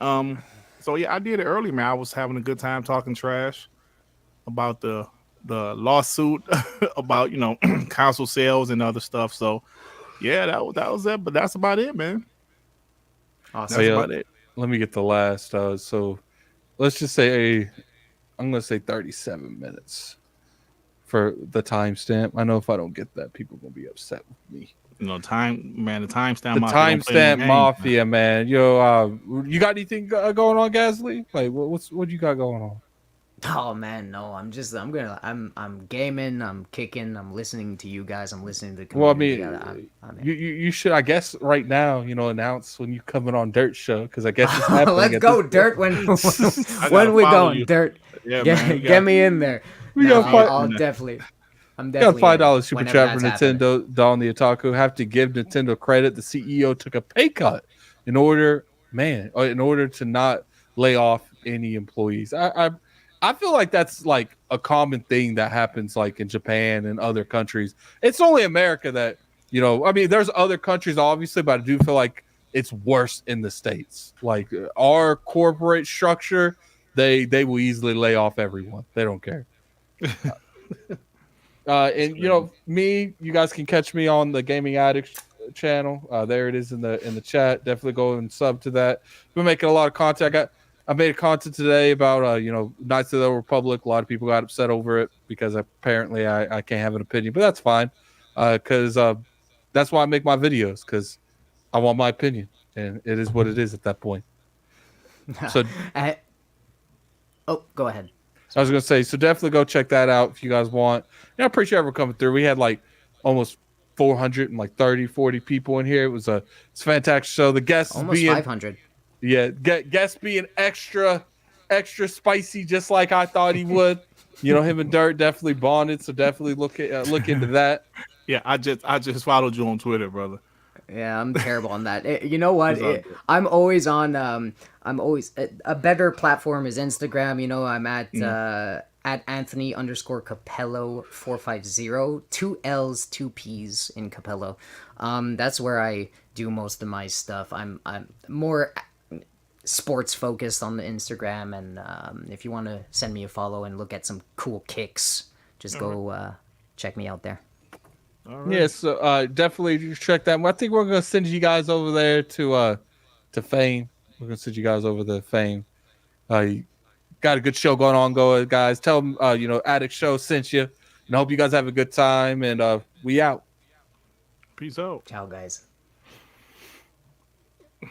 So yeah, I did it early, man. I was having a good time talking trash about the lawsuit about console sales and other stuff. So yeah, that was it. But that's about it, man.
Awesome.
That's about it.
Let me get the last. So let's just say I'm going to say 37 minutes for the timestamp. I know if I don't get that, people are going to be upset with me.
The timestamp.
The timestamp mafia, man. You got anything going on, Gasly? Like, what you got going on?
Oh man, no, I'm gaming, I'm kicking, I'm listening to you guys, I'm listening to the
Well, I
community.
mean,
I'm
you should, I guess, right now, announce when you coming on Dirt Show because I guess it's happening.
Let's
at
go,
this
Dirt.
point.
I
When
gotta
we
follow
going,
you.
Dirt?
Yeah, man. We
Get
got
me in there.
We
No,
got five.
I'll definitely. I'm
Got
definitely in
$5 super
whenever
chat for
that's happening.
Nintendo. Don the Otaku have to give Nintendo credit. The CEO took a pay cut in order to not lay off any employees. I feel like that's like a common thing that happens like in Japan and other countries. It's only America that I mean, there's other countries obviously, but I do feel like it's worse in the States. Like our corporate structure, they will easily lay off everyone. They don't care. And you guys can catch me on the Gaming Addict channel. There it is in the chat. Definitely go and sub to that. Been making a lot of content. I made a content today about Knights of the Republic. A lot of people got upset over it because apparently I can't have an opinion, but that's fine. Because that's why I make my videos, because I want my opinion, and it is what it is at that point. So
oh, go ahead.
I was gonna say, so definitely go check that out if you guys want. I appreciate everyone coming through. We had like almost 430, 40 people in here. It's a fantastic show. The guests
Almost
being
500.
guests being extra spicy, just like I thought he would. Him and Dirt definitely bonded, so definitely look into that.
Yeah, I just followed you on Twitter, brother.
Yeah, I'm terrible on that. You know what?
It's all good.
I'm always on. I'm always a better platform is Instagram. I'm at Anthony_Capello 450. 2 L's, 2 P's in Capello. That's where I do most of my stuff. I'm more sports focused on the Instagram, and if you want to send me a follow and look at some cool kicks, just go check me out there.
Right.
Yeah, so definitely check that. I think we're gonna send you guys over there to Fame. We're gonna send you guys over to Fame. You got a good show going on, guys. Tell them Addict Show sent you, and I hope you guys have a good time. And we out.
Peace out.
Ciao, guys.